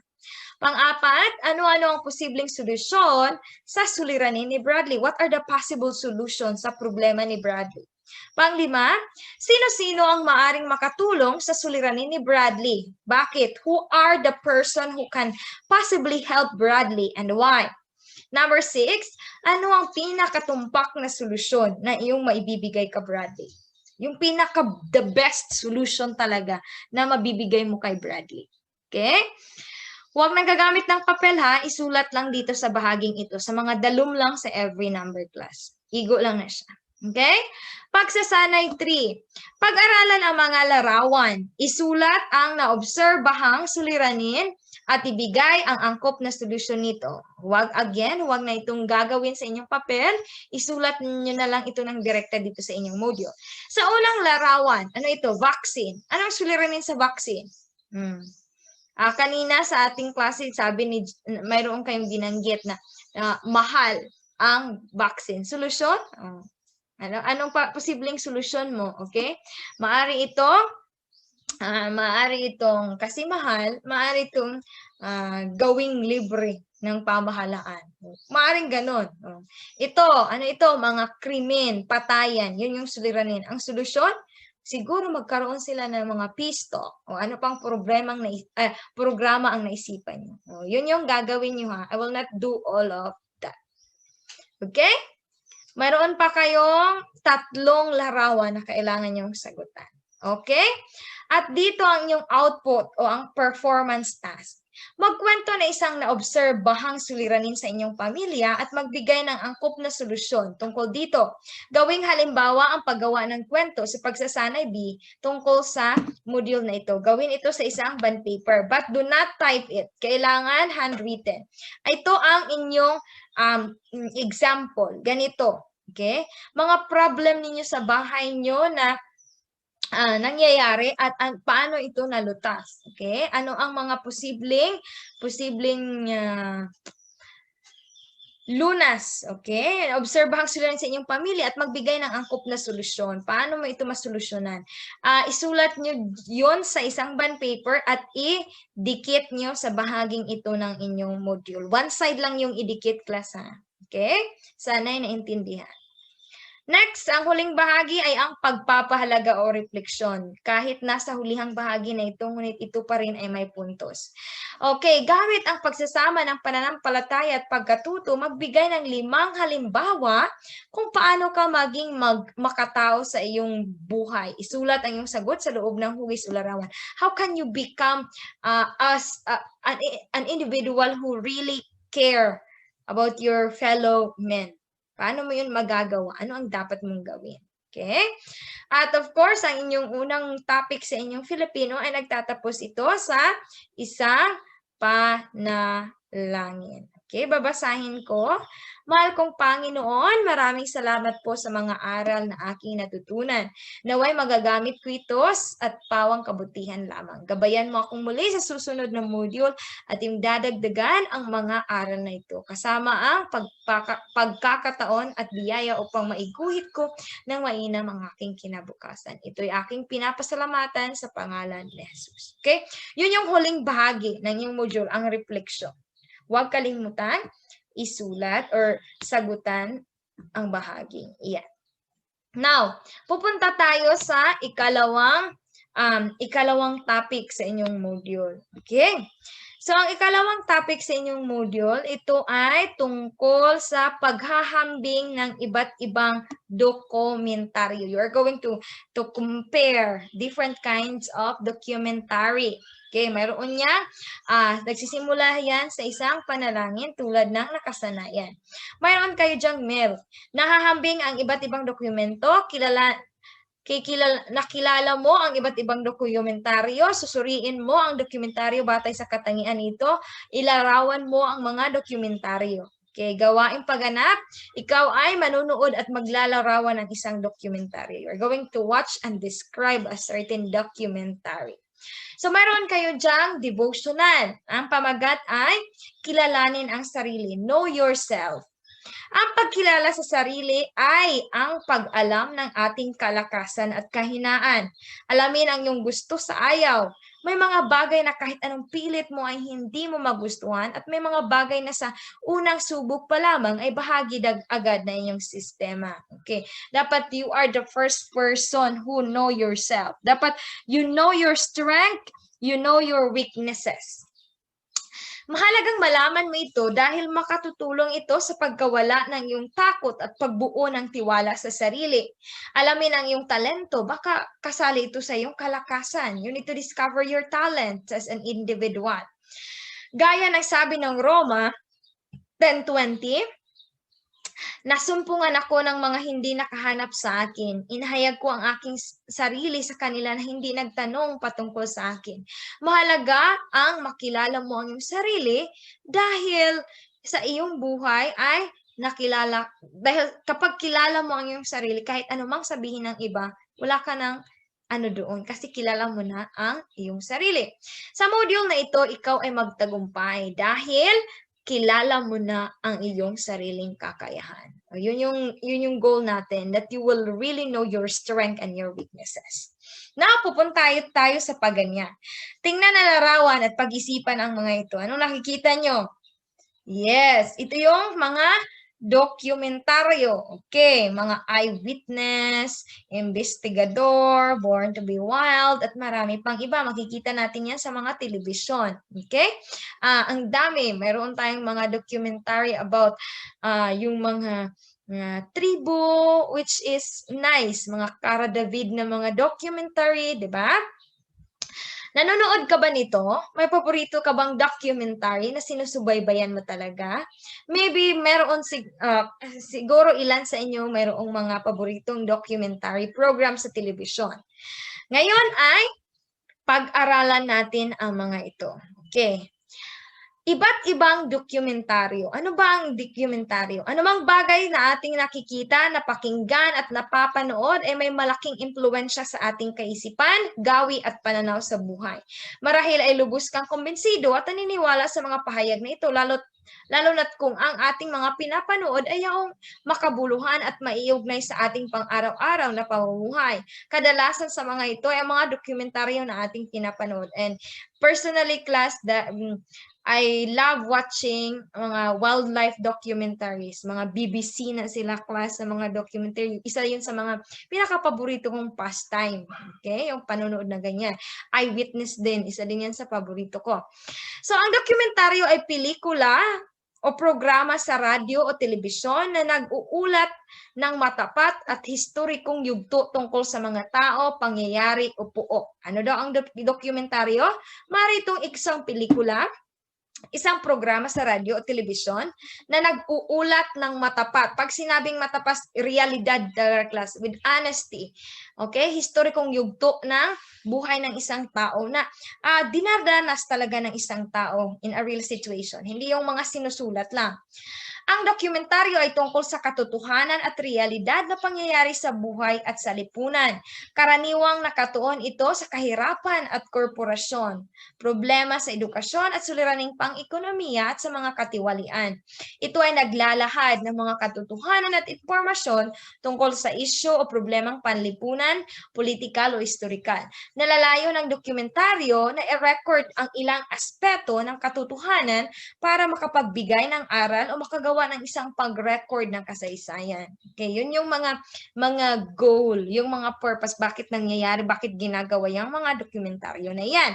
Pang-apat, ano-ano ang posibleng solusyon sa suliranin ni Bradley? What are the possible solutions sa problema ni Bradley? Pang-5, sino-sino ang maaring makatulong sa suliranin ni Bradley? Bakit? Who are the person who can possibly help Bradley and why? Number 6, ano ang pinakatumpak na solusyon na iyong maibibigay ka, Bradley? Yung the best solution talaga na mabibigay mo kay Bradley. Okay? Huwag nang gagamit ng papel ha, isulat lang dito sa bahaging ito. Sa mga dalum lang sa every number class. Igo lang na siya. Okay? Pagsasanay 3. Pag-aralan ang mga larawan. Isulat ang naobserbahang suliranin at ibigay ang angkop na solusyon nito. Huwag na itong gagawin sa inyong papel. Isulat niyo na lang ito ng direkta dito sa inyong module. Sa unang larawan, ano ito? Vaccine. Anong suliranin sa vaccine? Kanina sa ating klase, sabi ni, mayroon kayong binanggit na mahal ang vaccine. Solusyon? Anong posibleng solusyon mo? Okay? Maari itong kasi mahal, maari itong gawing libre ng pamahalaan. Maaring ganon. Ano ito? Mga krimen, patayan. Yun yung suliranin. Ang solusyon, siguro magkaroon sila ng mga pisto o ano pang programa ang naisipan nyo. Yun yung gagawin nyo ha. I will not do all of that. Okay? Mayroon pa kayong 3 larawan na kailangan nyong sagutan. Okay? At dito ang inyong output o ang performance task. Magkwento na isang naobserbahang suliranin sa inyong pamilya at magbigay ng angkop na solusyon tungkol dito. Gawing halimbawa ang paggawa ng kwento sa pagsasanay B tungkol sa module na ito. Gawin ito sa isang bond paper but do not type it. Kailangan handwritten. Ito ang inyong example. Ganito. Okay? Mga problem ninyo sa bahay nyo na nangyayari at paano ito nalutas. Okay? Ano ang mga posibleng lunas. Okay? Obserbahang suliranin sa inyong pamilya at magbigay ng angkop na solusyon. Paano mo ito masolusyonan? Isulat nyo yon sa isang bond paper at idikit nyo sa bahaging ito ng inyong module. One side lang yung idikit, class ha. Okay? Sana'y naintindihan. Next, ang huling bahagi ay ang pagpapahalaga o refleksyon. Kahit nasa hulihang bahagi na ito, ngunit ito pa rin ay may puntos. Okay, gamit ang pagsasama ng pananampalataya at pagkatuto, magbigay ng 5 halimbawa kung paano ka maging makatao sa iyong buhay. Isulat ang iyong sagot sa loob ng hugis o larawan. How can you become an individual who really care about your fellow men? Paano mo yun magagawa? Ano ang dapat mong gawin? Okay? At of course, ang inyong unang topic sa inyong Filipino ay nagtatapos ito sa isang panalangin. Okay, babasahin ko. Mahal kong Panginoon, maraming salamat po sa mga aral na aking natutunan. Naway magagamit ko ito at pawang kabutihan lamang. Gabayan mo akong muli sa susunod na module at yung dadagdagan ang mga aral na ito. Kasama ang pagkakataon at biyaya upang maiguhit ko ng mainam ang aking kinabukasan. Ito'y aking pinapasalamatan sa pangalan ni Jesus. Okay? Yun yung huling bahagi ng yung module, ang reflection. Huwag kalimutan isulat or sagutan ang bahagi. Iyan. Now, pupunta tayo sa ikalawang topic sa inyong module. Okay? So, ang ikalawang topic sa inyong module, ito ay tungkol sa paghahambing ng iba't ibang dokumentaryo. You are going to compare different kinds of documentary. Okay, mayroon niya, nagsisimula yan sa isang panalangin tulad ng nakasanayan. Mayroon kayo dyang Mel, nahahambing ang iba't ibang dokumento, nakilala mo ang iba't ibang dokumentaryo, susuriin mo ang dokumentaryo batay sa katangian nito, ilarawan mo ang mga dokumentaryo. Okay, gawaing pagganap, ikaw ay manunood at maglalarawan ng isang dokumentaryo. You're going to watch and describe a certain documentary. So, mayroon kayo dyang devotional. Ang pamagat ay kilalanin ang sarili. Know yourself. Ang pagkilala sa sarili ay ang pag-alam ng ating kalakasan at kahinaan. Alamin ang iyong gusto sa ayaw. May mga bagay na kahit anong pilit mo ay hindi mo magustuhan at may mga bagay na sa unang subok pa lamang ay bahagi agad na inyong sistema. Okay? Dapat you are the first person who know yourself. Dapat you know your strength, you know your weaknesses. Mahalagang malaman mo ito dahil makatutulong ito sa pagkawala ng iyong takot at pagbuo ng tiwala sa sarili. Alamin ang iyong talento, baka kasali ito sa iyong kalakasan. You need to discover your talent as an individual. Gaya ng sabi ng Roma 10:20, nasumpungan ako ng mga hindi nakahanap sa akin. Inahayag ko ang aking sarili sa kanila na hindi nagtanong patungkol sa akin. Mahalaga ang makilala mo ang iyong sarili dahil sa iyong buhay ay nakilala. Dahil kapag kilala mo ang iyong sarili, kahit anumang sabihin ng iba, wala ka ng ano doon kasi kilala mo na ang iyong sarili. Sa module na ito, ikaw ay magtagumpay dahil kilala mo na ang iyong sariling kakayahan. Yun yung goal natin, that you will really know your strength and your weaknesses. Now, pupunta tayo sa pagganyan. Tingnan na larawan at pag-isipan ang mga ito. Anong nakikita nyo? Yes, ito yung mga dokumentaryo. Okay, mga eyewitness, investigador, born to be wild, at marami pang iba. Makikita natin yan sa mga telebisyon. Okay? Ang dami. Mayroon tayong mga documentary about yung mga tribo, which is nice. Mga Cara David na mga documentary, di ba? Nanonood ka ba nito? May paborito ka bang documentary na sinusubaybayan mo talaga? Maybe meron siguro ilan sa inyo mayroong mga paboritong documentary program sa telebisyon. Ngayon ay pag-aralan natin ang mga ito. Okay. Iba't ibang dokumentaryo. Ano ba ang dokumentaryo? Anumang bagay na ating nakikita, napakinggan at napapanood ay may malaking impluwensya sa ating kaisipan, gawi at pananaw sa buhay. Marahil ay lubos kang kumbinsido at naniniwala sa mga pahayag na ito, lalo na't kung ang ating mga pinapanood ay yung makabuluhan at maiugnay sa ating pang-araw-araw na pamumuhay. Kadalasan sa mga ito ay mga dokumentaryo na ating pinapanood. And personally, class, I love watching mga wildlife documentaries, mga BBC na sila class sa mga documentary. Isa yun sa mga pinaka-paborito kong pastime. Okay? Yung panonood na ganyan. Eyewitness din. Isa din yan sa paborito ko. So, ang dokumentaryo ay pelikula o programa sa radyo o telebisyon na nag-uulat ng matapat at historikong yugto tungkol sa mga tao, pangyayari o puo. Ano daw ang dokumentaryo? Maritong isang pelikula, isang programa sa radyo o telebisyon na nag-uulat ng matapat. Pag sinabing matapat, realidad, class, with honesty. Okay? Historikong yugto ng buhay ng isang tao na dinadanas talaga ng isang tao in a real situation. Hindi yung mga sinusulat lang. Ang dokumentaryo ay tungkol sa katotohanan at realidad na pangyayari sa buhay at sa lipunan. Karaniwang nakatuon ito sa kahirapan at korporasyon, problema sa edukasyon at suliraning pang-ekonomiya at sa mga katiwalian. Ito ay naglalahad ng mga katotohanan at impormasyon tungkol sa isyu o problemang panlipunan, politikal o historikal. Nalalayo ng dokumentaryo na i-record ang ilang aspeto ng katotohanan para makapagbigay ng aral o makagawa ng isang pag-record ng kasaysayan. Okay, yun yung mga goal, yung mga purpose, bakit nangyayari, bakit ginagawa yung mga dokumentaryo na yan.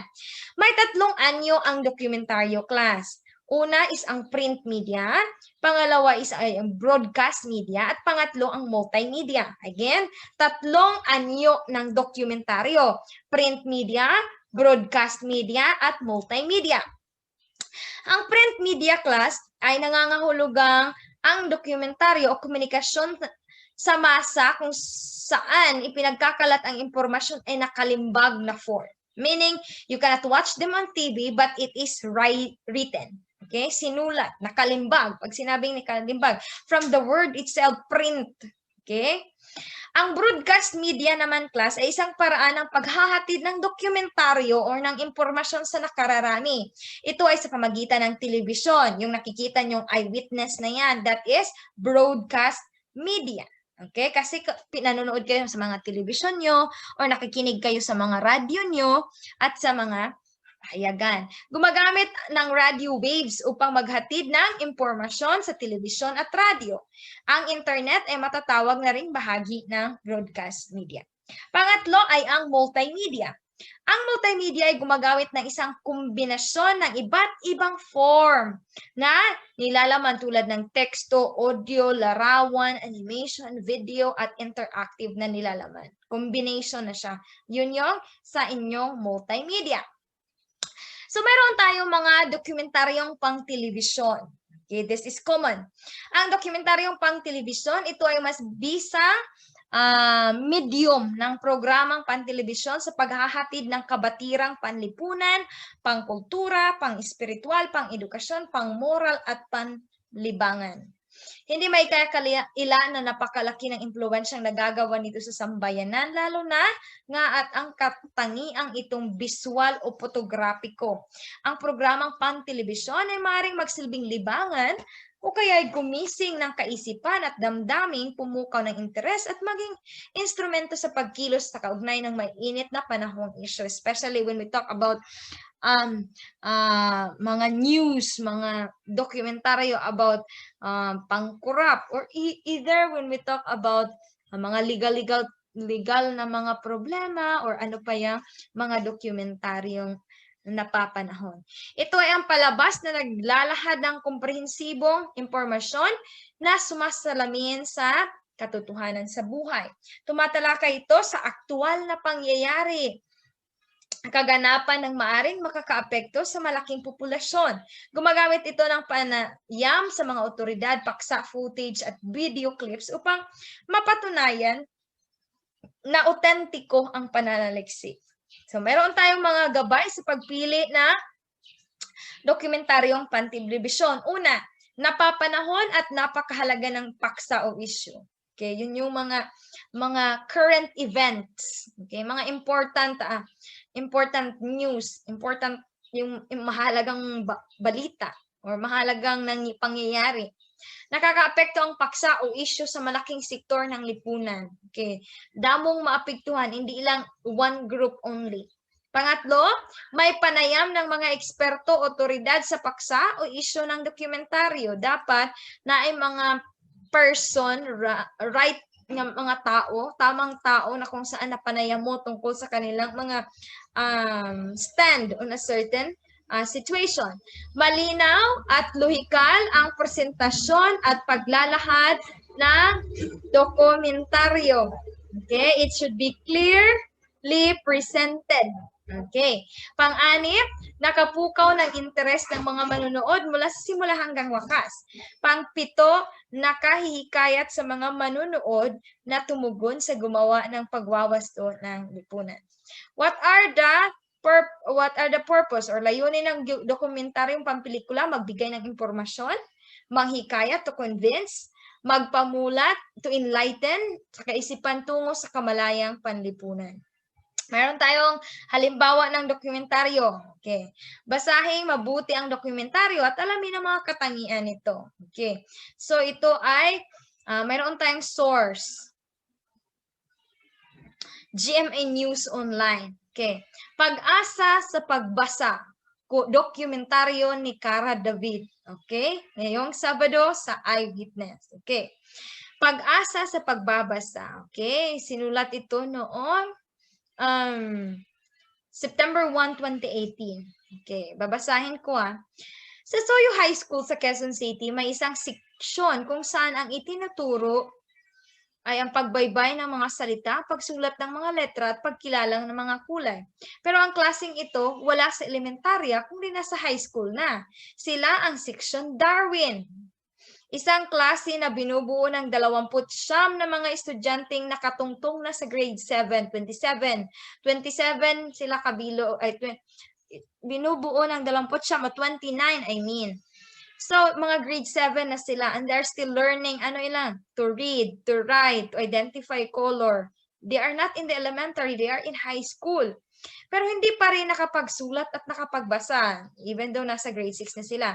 May 3 anyo ang dokumentaryo, class. Una is ang print media, pangalawa is ang broadcast media, at pangatlo ang multimedia. Again, 3 anyo ng dokumentaryo: print media, broadcast media, at multimedia. Ang print media, class, ay nangangahulugang ang dokumentaryo o komunikasyon sa masa kung saan ipinagkakalat ang impormasyon ay nakalimbag na form. Meaning, you cannot watch them on TV but it is written. Okay? Sinulat, nakalimbag. Pag sinabing nakalimbag, from the word itself, print. Okay? Ang broadcast media naman, class, ay isang paraan ng paghahatid ng dokumentaryo o ng impormasyon sa nakararami. Ito ay sa pamagitan ng telebisyon. Yung nakikita nyong eyewitness na yan, that is broadcast media. Okay? Kasi pinanonood kayo sa mga telebisyon nyo o nakikinig kayo sa mga radyo nyo at sa mga pahayagan. Gumagamit ng radio waves upang maghatid ng impormasyon sa telebisyon at radyo. Ang internet ay matatawag na ring bahagi ng broadcast media. Pangatlo ay ang multimedia. Ang multimedia ay gumagamit ng isang kombinasyon ng iba't ibang form na nilalaman tulad ng teksto, audio, larawan, animation, video, at interactive na nilalaman. Combination na siya. Yun yung sa inyong multimedia. So, meron tayong mga dokumentaryong pang-telebisyon. Okay, this is common. Ang dokumentaryong pang-telebisyon, ito ay mas bisang medium ng programang pang-telebisyon sa paghahatid ng kabatirang panlipunan, pangkultura, pang-espiritual, pang-edukasyon, pang-moral at panlibangan. Hindi may ilan na napakalaki ng impluwensyang nagagawa nito sa sambayanan, lalo na nga at ang katangiang itong visual o fotografiko. Ang programang pang-telebisyon ay maaaring magsilbing libangan o kaya ay gumising ng kaisipan at damdaming, pumukaw ng interes at maging instrumento sa pagkilos sa kaugnay ng mainit na panahong issue, especially when we talk about mga news, mga dokumentaryo about pangkurap, or either when we talk about mga legal na mga problema, or ano pa yung mga dokumentaryong napapanahon. Ito ay ang palabas na naglalahad ng komprehensibong impormasyon na sumasalamin sa katotohanan sa buhay. Tumatalakay ito sa aktual na pangyayari, kaganapan ng maaring makakaapekto sa malaking populasyon. Gumagamit ito ng panayam sa mga otoridad, paksa, footage at video clips upang mapatunayan na autentiko ang pananaliksik. So, meron tayong mga gabay sa pagpili na dokumentaryong pang-telebisyon. Una, napapanahon at napakahalaga ng paksa o issue. Okay, yun yung mga current events. Okay, mga important news, important yung mahalagang balita or mahalagang pangyayari. Nakakaapekto ang paksa o issue sa malaking sektor ng lipunan. Okay, damong maapektuhan, hindi ilang one group only. Pangatlo, may panayam ng mga eksperto, otoridad sa paksa o issue ng dokumentaryo. Dapat na ay mga person, right ng mga tao, tamang tao na kung saan napanayam mo tungkol sa kanilang mga stand on a certain situation. Malinaw at lohikal ang presentasyon at paglalahad ng dokumentaryo. Okay, it should be clearly presented. Okay. Pang-anim, nakapukaw ng interes ng mga manunood mula sa simula hanggang wakas. Pang-pito, nakahihikayat sa mga manunood na tumugon sa gumawa ng pagwawasto ng lipunan. What are the purpose or layunin ng dokumentaryong pampelikula? Magbigay ng impormasyon, manghikayat to convince, magpamulat to enlighten, sa kaisipan tungo sa kamalayang panlipunan. Meron tayong halimbawa ng dokumentaryo. Okay. Basahin mabuti ang dokumentaryo at alamin ang mga katangian nito. Okay. So ito ay meron tayong source. GMA News Online. Okay. Pag-asa sa pagbasa. Dokumentaryo ni Cara David. Okay. Ngayong Sabado sa Eyewitness. Okay. Pag-asa sa pagbabasa. Okay. Sinulat ito noong September 1, 2018. Okay, babasahin ko Sa Soyo High School sa Quezon City, may isang seksyon kung saan ang itinuturo ay ang pagbaybay ng mga salita, pagsulat ng mga letra at pagkilala ng mga kulay. Pero ang klaseng ito wala sa elementarya kundi nasa high school na. Sila ang seksyon Darwin. Isang klase na binubuo ng 29 na mga estudyanteng nakatungtong na sa grade 7, 27 sila kabilo, ay binubuo ng 29, I mean. So, mga grade 7 na sila and they're still learning, to read, to write, to identify color. They are not in the elementary, they are in high school. Pero hindi pa rin nakapagsulat at nakapagbasa, even though nasa grade 6 na sila.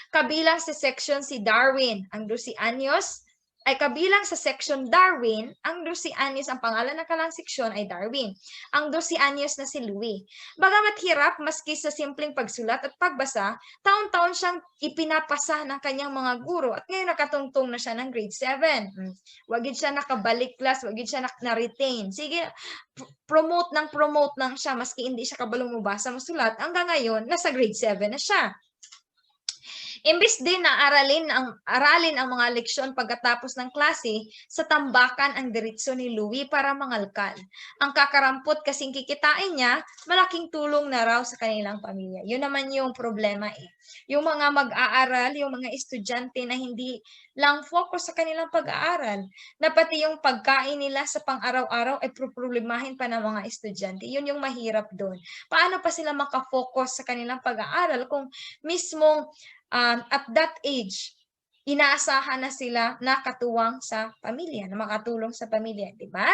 Kabilang sa section si Darwin, ang 12 anyos, ay kabilang sa section Darwin, ang 12 anyos, ang pangalan ng kalang seksyon ay Darwin. Ang 12 anyos na si Louis. Bagamat hirap, maski sa simpleng pagsulat at pagbasa, taon-taon siyang ipinapasa ng kanyang mga guro at ngayon nakatungtong na siya ng grade 7. Wagid siya nakabalik class, wagid siya na-retain. Sige, promote ng siya maski hindi siya kabalong mabasa masulat. Hanggang ngayon, nasa grade 7 na siya. Imbis din na aralin ang mga leksyon pagkatapos ng klase, sa tambakan ang diretso ni Louie para mangalkal. Ang kakarampot kasing kikitain niya, malaking tulong na raw sa kanilang pamilya. Yun naman yung problema eh. Yung mga mag-aaral, yung mga estudyante na hindi lang focus sa kanilang pag-aaral, na pati yung pagkain nila sa pang-araw-araw ay problemahin pa ng mga estudyante. Yun yung mahirap doon. Paano pa sila makafocus sa kanilang pag-aaral kung mismong at that age, inaasahan na sila na katuwang sa pamilya, na makatulong sa pamilya, di ba?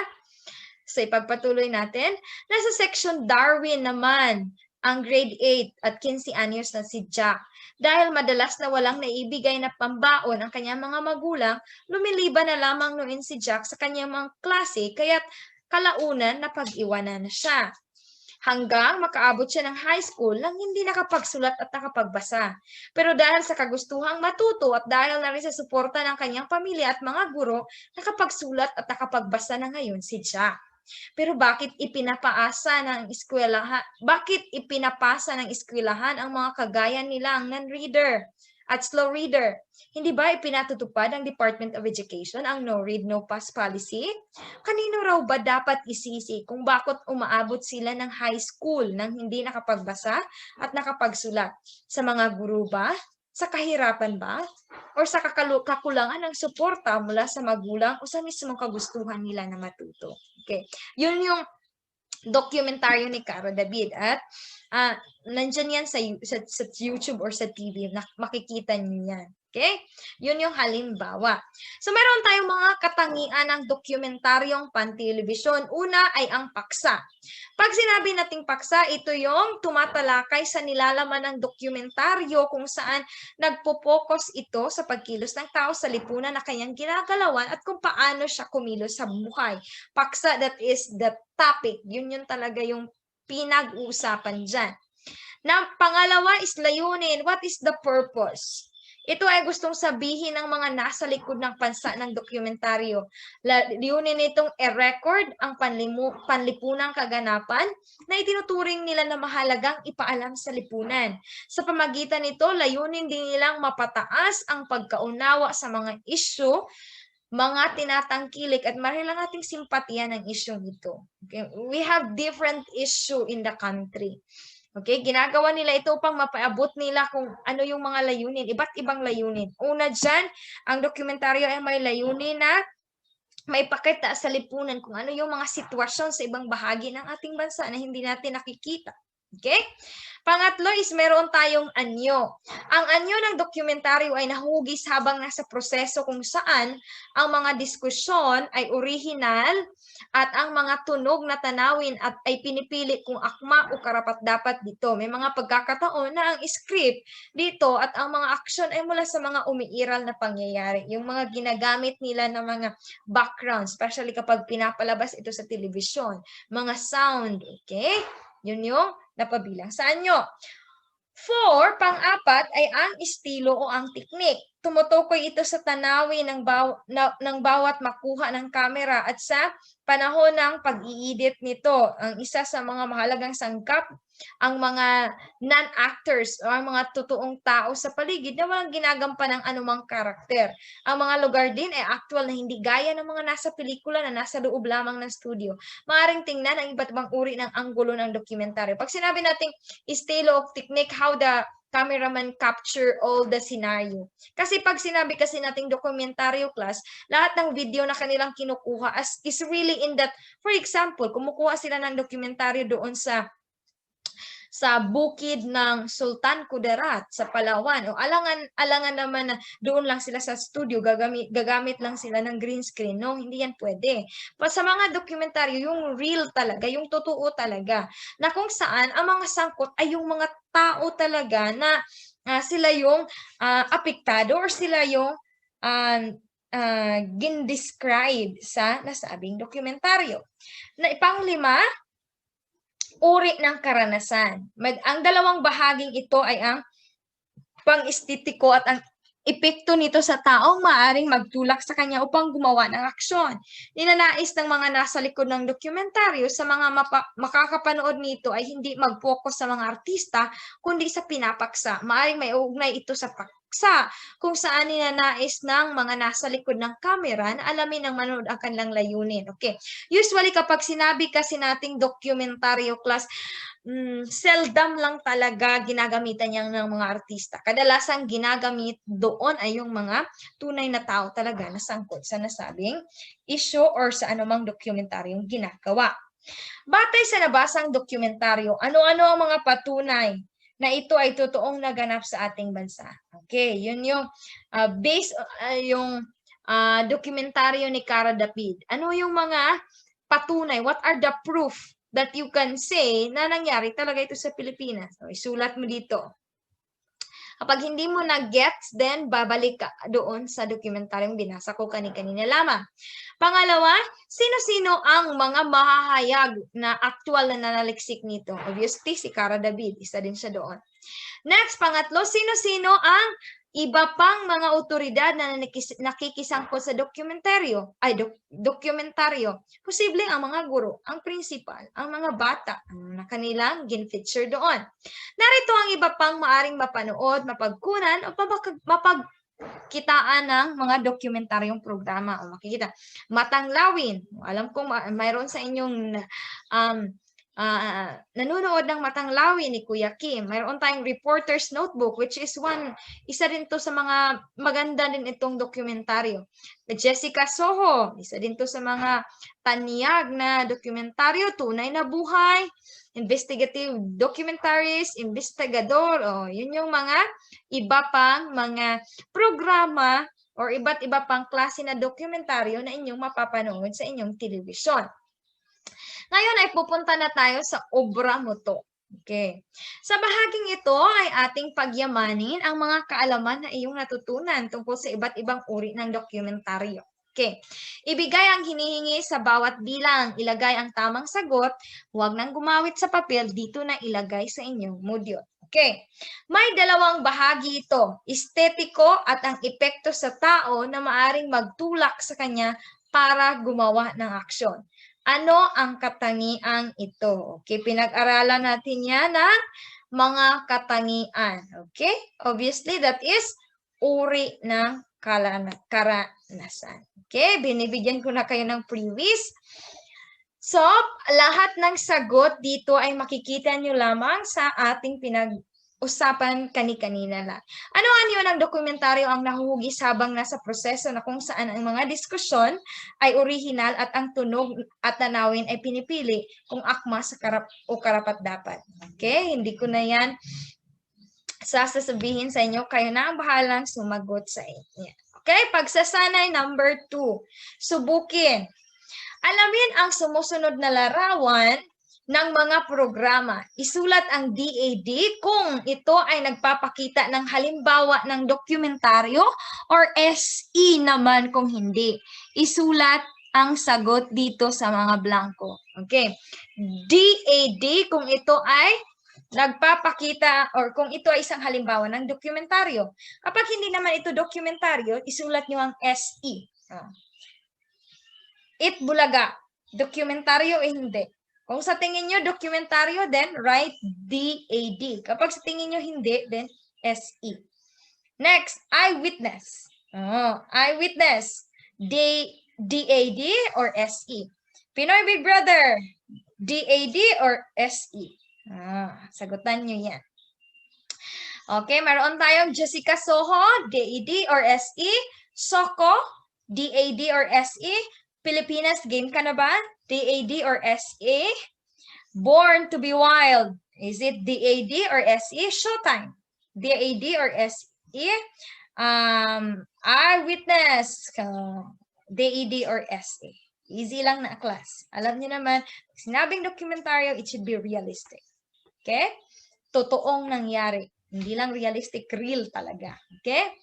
So, ipagpatuloy natin. Nasa section Darwin naman, ang grade 8 at 15 anyos na si Jack. Dahil madalas na walang naibigay na pambaon ang kanyang mga magulang, lumiliban na lamang noon si Jack sa kanyang mga klase, kaya't kalaunan na pag-iwanan na siya. Hanggang makaabot siya ng high school nang hindi nakapagsulat at nakapagbasa. Pero dahil sa kagustuhang matuto at dahil na rin sa suporta ng kanyang pamilya at mga guro, nakapagsulat at nakapagbasa na ngayon si Jack. Pero bakit ipinapasa ng eskwelahan ang mga kagaya nilang non-reader at slow reader? Hindi ba ipinatutupad ng Department of Education ang no read, no pass policy? Kanino raw ba dapat isisi kung bakit umaabot sila ng high school nang hindi nakapagbasa at nakapagsulat? Sa mga guro ba? Sa kahirapan ba? O sa kakulangan ng suporta mula sa magulang o sa mismong kagustuhan nila na matuto? Okay. Yun yung dokumentaryo ni Caro David at nandyan yan sa YouTube or sa TV, makikita niyo yan. Okay? Yun yung halimbawa. So, meron tayong mga katangian ng dokumentaryong pantelebisyon. Una ay ang paksa. Pag sinabi nating paksa, ito yung tumatalakay sa nilalaman ng dokumentaryo kung saan nagpo-focus ito sa pagkilos ng tao sa lipunan na kanyang ginagalawan at kung paano siya kumilos sa buhay. Paksa, that is the topic. Yun talaga yung pinag-uusapan dyan. Na pangalawa is layunin. What is the purpose? Ito ay gustong sabihin ng mga nasa likod ng pansa ng dokumentaryo. Layunin nitong i-record ang panlipunang kaganapan na itinuturing nila na mahalagang ipaalam sa lipunan. Sa pamagitan nito, layunin din nilang mapataas ang pagkaunawa sa mga isyu, mga tinatangkilik at marahil nating simpatiya ng isyong ito. Okay? We have different issue in the country. Okay, ginagawa nila ito upang mapaabot nila kung ano yung mga layunin, iba't ibang layunin. Una dyan, ang dokumentaryo ay may layunin na may pakita sa lipunan kung ano yung mga sitwasyon sa ibang bahagi ng ating bansa na hindi natin nakikita. Okay? Pangatlo is meron tayong anyo. Ang anyo ng dokumentaryo ay nahugis habang nasa proseso kung saan ang mga diskusyon ay orihinal at ang mga tunog na tanawin at ay pinipili kung akma o karapat-dapat dito. May mga pagkakataon na ang script dito at ang mga aksyon ay mula sa mga umiiral na pangyayari. Yung mga ginagamit nila ng mga background, especially kapag pinapalabas ito sa telebisyon. Mga sound, okay? Yun yung napabilang sa anyo. 4, pang-apat ay ang estilo o ang teknik. Tumutukoy ito sa tanawin ng bawat makuha ng kamera at sa panahon ng pag-i-edit nito. Ang isa sa mga mahalagang sangkap, ang mga non-actors o ang mga totoong tao sa paligid na walang ginagampan ng anumang karakter. Ang mga lugar din ay actual na hindi gaya ng mga nasa pelikula na nasa loob lamang ng studio. Maaring tingnan ang iba't ibang uri ng anggulo ng dokumentaryo. Pag sinabi nating estilo of technique, how the cameraman capture all the scenario. Kasi pag sinabi kasi nating dokumentaryo class, lahat ng video na kanilang kinukuha is really in that, for example, kumukuha sila ng dokumentaryo doon sa bukid ng Sultan Kudarat sa Palawan. O alangan naman na doon lang sila sa studio, gagamit lang sila ng green screen. No, hindi yan pwede. Sa mga dokumentaryo, yung real talaga, yung totoo talaga, na kung saan ang mga sangkot ay yung mga tao talaga na sila yung apektado or sila yung gindescribe sa nasabing dokumentaryo. Panglima, uri ng karanasan. Ang dalawang bahaging ito ay ang pang-estetiko at ang epekto nito sa taong maaring magtulak sa kanya upang gumawa ng aksyon. Ninanais ng mga nasa likod ng dokumentaryo sa mga makakapanood nito ay hindi mag-focus sa mga artista, kundi sa pinapaksa. Maaring may ugnay ito sa paksa kung saan ninanais ng mga nasa likod ng kamera na alamin ng manood ang kanilang layunin. Okay. Usually kapag sinabi kasi nating dokumentaryo class, seldom lang talaga ginagamitan niya ng mga artista. Kadalasang ginagamit doon ay yung mga tunay na tao talaga na sangkot sa nasabing issue or sa anumang dokumentaryong ginagawa. Batay sa nabasang dokumentaryo, ano-ano ang mga patunay na ito ay totoong naganap sa ating bansa? Okay, yun yung yung dokumentaryo ni Cara David. Ano yung mga patunay? What are the proof that you can say na nangyari talaga ito sa Pilipinas? So, isulat mo dito. Kapag hindi mo na-gets, then babalik ka doon sa dokumentaryong binasa ko kanina lamang. Pangalawa, sino-sino ang mga mahahayag na actual na nanaliksik nito? Obviously, si Cara David, isa din siya doon. Next, pangatlo, sino-sino ang iba pang mga otoridad na nakikisangkot sa dokumentaryo, posible ang mga guro, ang principal, ang mga bata, na kanilang gin-feature doon. Narito ang iba pang maaring mapanood, mapagkunan, o mapagkitaan ng mga dokumentaryong programa o makikita. Matanglawin. Alam ko mayroon sa inyong nanonood ng Matanglawin ni Kuya Kim. Mayroon tayong Reporter's Notebook, which is isa rin to sa mga maganda din itong dokumentaryo. Jessica Soho, isa din to sa mga tanyag na dokumentaryo, tunay na buhay, investigative documentaries, investigador, yun yung mga iba pang mga programa or iba't iba pang klase na dokumentaryo na inyong mapapanood sa inyong telebisyon. Ngayon ay pupunta na tayo sa obra mo to. Okay. Sa bahaging ito ay ating pagyamanin ang mga kaalaman na iyong natutunan tungkol sa iba't ibang uri ng dokumentaryo. Okay. Ibigay ang hinihingi sa bawat bilang. Ilagay ang tamang sagot. Huwag nang gumawit sa papel. Dito na ilagay sa inyong module. Okay. May dalawang bahagi ito. Estetiko at ang epekto sa tao na maaring magtulak sa kanya para gumawa ng aksyon. Ano ang katangian ito? Okay, pinag-aralan natin yan ng mga katangian. Okay? Obviously, that is uri ng karanasan. Okay? Binibigyan ko na kayo ng previous. So, lahat ng sagot dito ay makikita nyo lamang sa ating usapan kani-kanina lang. Ano-ano ng dokumentaryo ang nahuhugis habang nasa proseso na kung saan ang mga diskusyon ay orihinal at ang tunog at tanawin ay pinipili kung akma sa karapat-dapat. Okay? Hindi ko na yan sasabihin sa inyo. Kayo na ang bahalang sumagot sa inyo. Okay? Pagsasanay number 2. Subukin. Alamin ang sumusunod na larawan ng mga programa. Isulat ang DAD kung ito ay nagpapakita ng halimbawa ng dokumentaryo or SE naman kung hindi. Isulat ang sagot dito sa mga blanco. Okay. DAD kung ito ay nagpapakita or kung ito ay isang halimbawa ng dokumentaryo. Kapag hindi naman ito dokumentaryo, isulat nyo ang SE. It Bulaga. Dokumentaryo hindi. Kung sa tingin nyo dokumentaryo, then write DAD. Kapag sa tingin nyo hindi, then SE. Next, eyewitness. Eyewitness. DAD or SE. Pinoy Big Brother. DAD or SE. Sagutan nyo yan. Okay, meron tayong Jessica Soho, DAD or SE. Soko, DAD or SE. Pilipinas, game ka na ba? DAD or SE? Born to be Wild. Is it DAD or SE? Showtime. DAD or SE? Eyewitness. DAD or SE. Easy lang na class. Alam niyo naman, sinabing dokumentaryo, it should be realistic. Okay? Totoong nangyari. Hindi lang realistic, real talaga. Okay?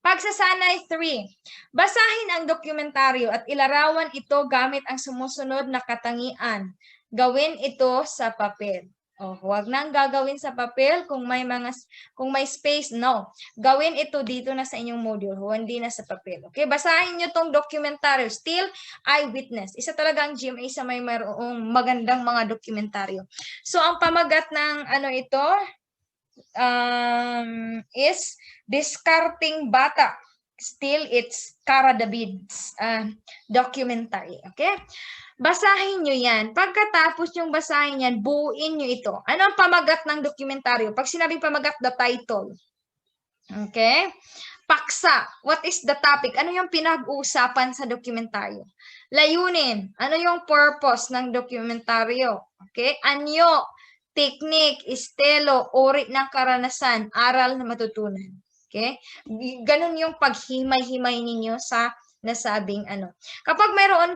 Pagsasanay 3. Basahin ang dokumentaryo at ilarawan ito gamit ang sumusunod na katangian. Gawin ito sa papel. Huwag nang gagawin sa papel kung may space, no. Gawin ito dito na sa inyong module, hindi na sa papel. Okay, basahin niyo tong dokumentaryo. Still eyewitness. Isa talaga ang GMA sa may mayroong magandang mga dokumentaryo. So ang pamagat ng ito is Discarding Bata. Still, it's Cara David's documentary. Okay? Basahin nyo yan. Pagkatapos yung basahin yan, buuin nyo ito. Ano ang pamagat ng dokumentaryo? Pag sinabing pamagat, the title. Okay? Paksa. What is the topic? Ano yung pinag-uusapan sa dokumentaryo? Layunin. Ano yung purpose ng dokumentaryo? Okay? Anyo. Technique, estilo, uri ng karanasan, aral na matutunan. Okay? Ganun yung paghimay-himay ninyo sa nasabing Kapag mayroon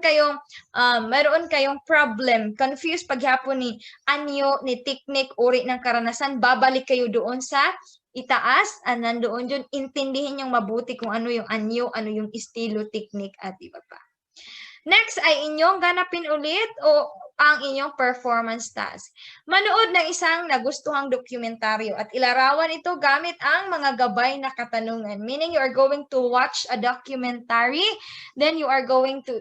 kayong problem, confused paghapon ni anyo, ni technique, uri ng karanasan, babalik kayo doon sa itaas, nandoon yun, intindihin yung mabuti kung ano yung anyo, ano yung estilo, technique, at iba pa. Next ay inyong ganapin ulit ang inyong performance task. Manood ng isang nagustuhang dokumentaryo at ilarawan ito gamit ang mga gabay na katanungan. Meaning you are going to watch a documentary, then you are going to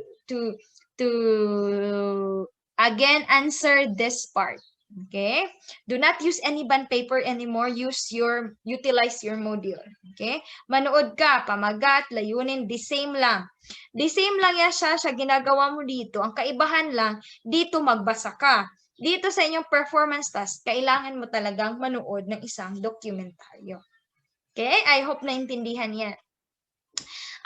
again answer this part. Okay? Do not use any bond paper anymore. Utilize your module. Okay? Manood ka, pamagat, layunin, the same lang. The same lang yan siya ginagawa mo dito. Ang kaibahan lang, dito magbasa ka. Dito sa inyong performance task, kailangan mo talagang manood ng isang dokumentaryo. Okay? I hope naintindihan yan.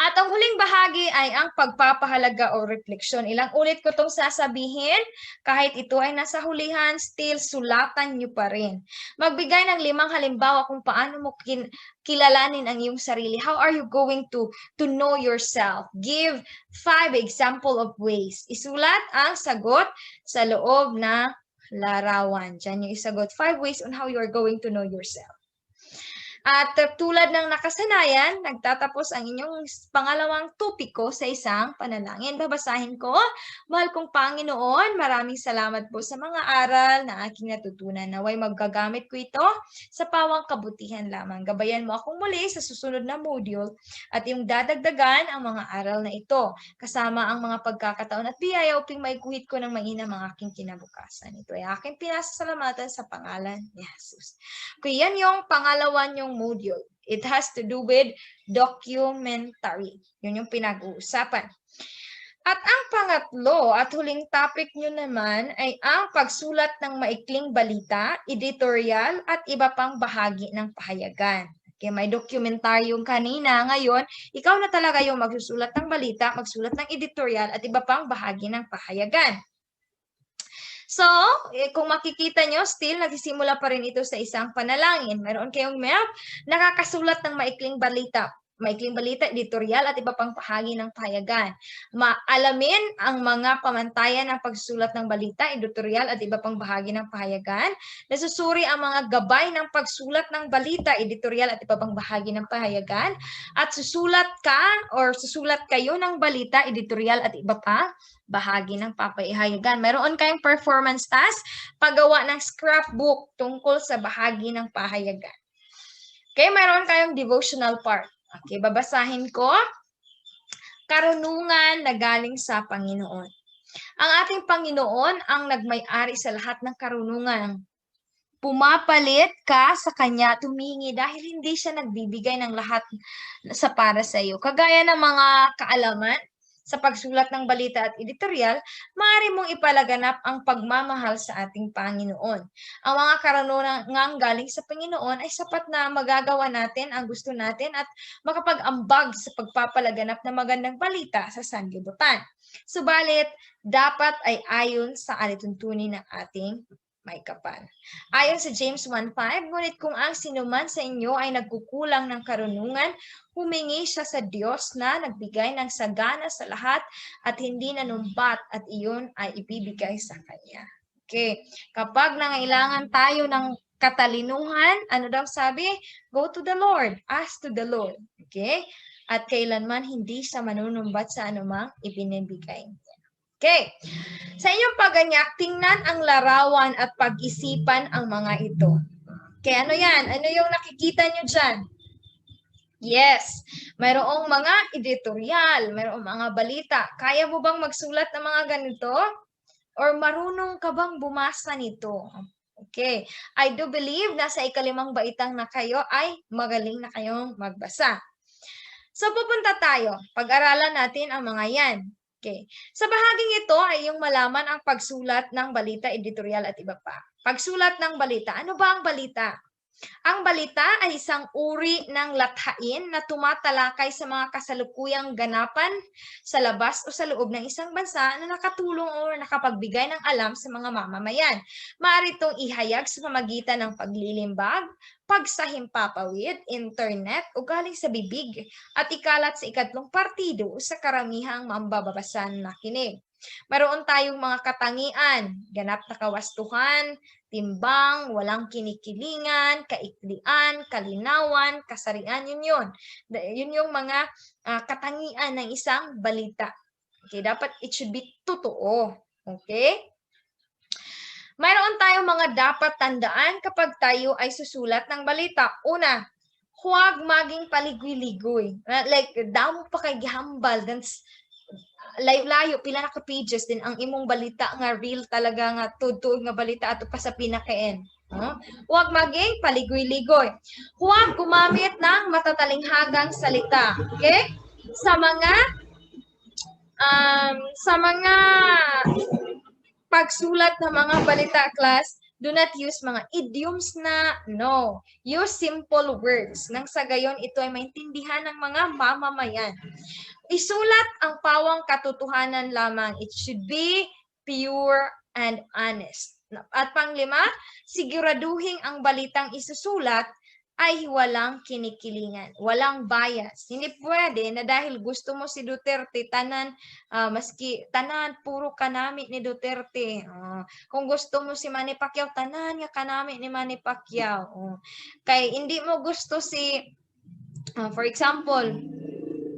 At ang huling bahagi ay ang pagpapahalaga o refleksyon. Ilang ulit ko itong sasabihin, kahit ito ay nasa hulihan, still sulatan nyo pa rin. Magbigay ng 5 halimbawa kung paano mo kilalanin ang iyong sarili. How are you going to know yourself? Give 5 example of ways. Isulat ang sagot sa loob ng larawan. Diyan yung isagot. 5 ways on how you are going to know yourself. At tulad ng nakasanayan, nagtatapos ang inyong pangalawang topiko sa isang panalangin. Babasahin ko, mahal kong Panginoon, maraming salamat po sa mga aral na aking natutunan. Naway magagamit ko ito sa pawang kabutihan lamang. Gabayan mo akong muli sa susunod na module at yung dadagdagan ang mga aral na ito, kasama ang mga pagkakataon at biyaya upang maiguhit ko ng mainam ang aking kinabukasan. Ito ay aking pinasasalamatan sa pangalan ni Jesus. Kaya yan yung pangalawa nyong module. It has to do with documentary. Yun yung pinag-uusapan. At ang pangatlo at huling topic nyo naman ay ang pagsulat ng maikling balita, editorial at iba pang bahagi ng pahayagan. Okay, may dokumentaryong kanina. Ngayon, ikaw na talaga yung magsusulat ng balita, magsulat ng editorial at iba pang bahagi ng pahayagan. So, kung makikita nyo, still, nagsisimula pa rin ito sa isang panalangin. Meron kayong map, nakakasulat ng maikling balita, editorial at iba pang bahagi ng pahayagan. Maalamin ang mga pamantayan ng pagsulat ng balita, editorial at iba pang bahagi ng pahayagan. Nasusuri ang mga gabay ng pagsulat ng balita, editorial at iba pang bahagi ng pahayagan. At susulat kayo ng balita, editorial at iba pang bahagi ng papahayagan. Meron kayong performance task, paggawa ng scrapbook tungkol sa bahagi ng pahayagan. Okay, meron kayong devotional part. Okay, babasahin ko. Karunungan na galing sa Panginoon. Ang ating Panginoon ang nagmay-ari sa lahat ng karunungan. Pumapalit ka sa Kanya, tumingi dahil hindi siya nagbibigay ng lahat sa para sa iyo. Kagaya ng mga kaalaman, sa pagsulat ng balita at editorial, maaari mong ipalaganap ang pagmamahal sa ating Panginoon. Ang mga karunungang galing sa Panginoon ay sapat na magagawa natin ang gusto natin at makapag-ambag sa pagpapalaganap ng magandang balita sa sanlibutan. Subalit, dapat ay ayon sa alituntunin ng ating may kapal. Ayon sa James 1:5, ngunit kung ang sinuman sa inyo ay nagkukulang ng karunungan, humingi siya sa Diyos na nagbigay ng sagana sa lahat at hindi nanumbat at iyon ay ibibigay sa Kanya. Okay. Kapag nangailangan tayo ng katalinuhan, ano daw sabi? Go to the Lord, ask to the Lord. Okay? At kailanman hindi siya manunumbat sa anumang ibinibigay niya. Okay. Sa inyong paganyak, tingnan ang larawan at pag-isipan ang mga ito. Okay, ano yan? Ano yung nakikita nyo dyan? Yes, mayroong mga editorial, mayroong mga balita. Kaya mo bang magsulat ng mga ganito? Or marunong ka bang bumasa nito? Okay, I do believe na sa ikalimang baitang na kayo ay magaling na kayong magbasa. So pupunta tayo, pag-aralan natin ang mga yan. Okay. Sa bahaging ito ay yung malaman ang pagsulat ng balita, editorial at iba pa. Pagsulat ng balita, ano ba ang balita? Ang balita ay isang uri ng lathain na tumatalakay sa mga kasalukuyang ganapan sa labas o sa loob ng isang bansa na nakatulong o nakapagbigay ng alam sa mga mamamayan. Maaari itong ihayag sa pamamagitan ng paglilimbag, pagsahimpapawid, internet o galing sa bibig at ikalat sa ikatlong partido sa karamihang mambabasa na nakinig. Mayroon tayong mga katangian, ganap na kawastuhan, timbang, walang kinikilingan, kaiklian, kalinawan, kasarian, yun. Yun yung mga katangian ng isang balita. Okay, dapat it should be totoo. Okay? Mayroon tayong mga dapat tandaan kapag tayo ay susulat ng balita. Una, huwag maging paligoy-ligoy. Like, damo pa kay gihambal, layo pila na ka pages din ang imong balita nga real talaga nga tudtod nga balita ato pa sa pinakaen. Huwag maging paligoy-ligoy. Huwag gumamit ng matatalinghagang salita. Okay? Sa mga pagsulat ng mga balita, class, do not use mga idioms na no. Use simple words. Nang sa gayon, ito ay maintindihan ng mga mamamayan. Isulat ang pawang katotohanan lamang. It should be pure and honest. At panglima, siguraduhin ang balitang isusulat ay walang kinikilingan, walang bias. Hindi pwede na dahil gusto mo si Duterte, maski tanan, puro kanami ni Duterte. Kung gusto mo si Manny Pacquiao, tanan nga kanami ni Manny Pacquiao. Kay hindi mo gusto si, for example,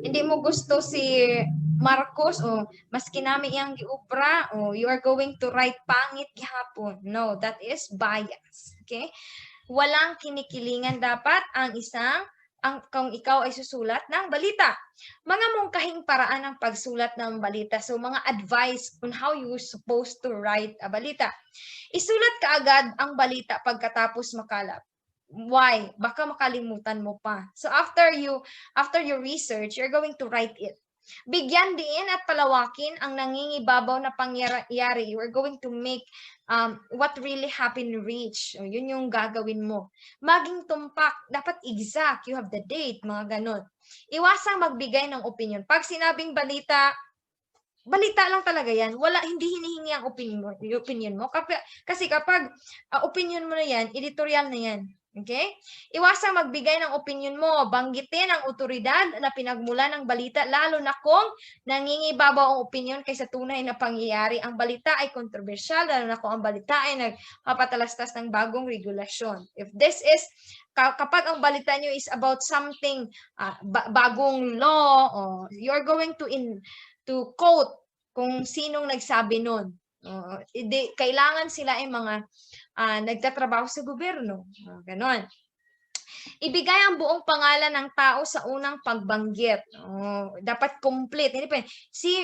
hindi mo gusto si Marcos, maski nami iyang giupra, you are going to write pangit gihapon. No, that is bias. Okay? Walang kinikilingan dapat kung ikaw ay susulat ng balita. Mga mungkahing paraan ng pagsulat ng balita. So, mga advice on how you supposed to write a balita. Isulat ka agad ang balita pagkatapos makalap. Why? Baka makalimutan mo pa. So, after your research, you're going to write it. Bigyan din at palawakin ang nangingibabaw na pangyayari. You are going to make what really happened rich. Yun yung gagawin mo. Maging tumpak. Dapat exact. You have the date. Mga ganon. Iwasang magbigay ng opinion. Pag sinabing balita lang talaga yan. Hindi hinihingi ang opinion mo. Kasi kapag opinion mo na yan, editorial na yan. Okay? Iwasang magbigay ng opinion mo. Banggitin ang otoridad na pinagmula ng balita, lalo na kung nangingibabaw ang opinion kaysa tunay na pangyayari. Ang balita ay kontrobersyal, lalo na kung ang balita ay nagpapatalastas ng bagong regulasyon. If this is, kapag ang balita nyo is about something, bagong law, you're going to quote kung sinong nagsabi nun. Kailangan sila ay mga nagtatrabaho sa gobyerno. Ganon. Ibigay ang buong pangalan ng tao sa unang pagbanggit. Dapat complete. Hindi pa, si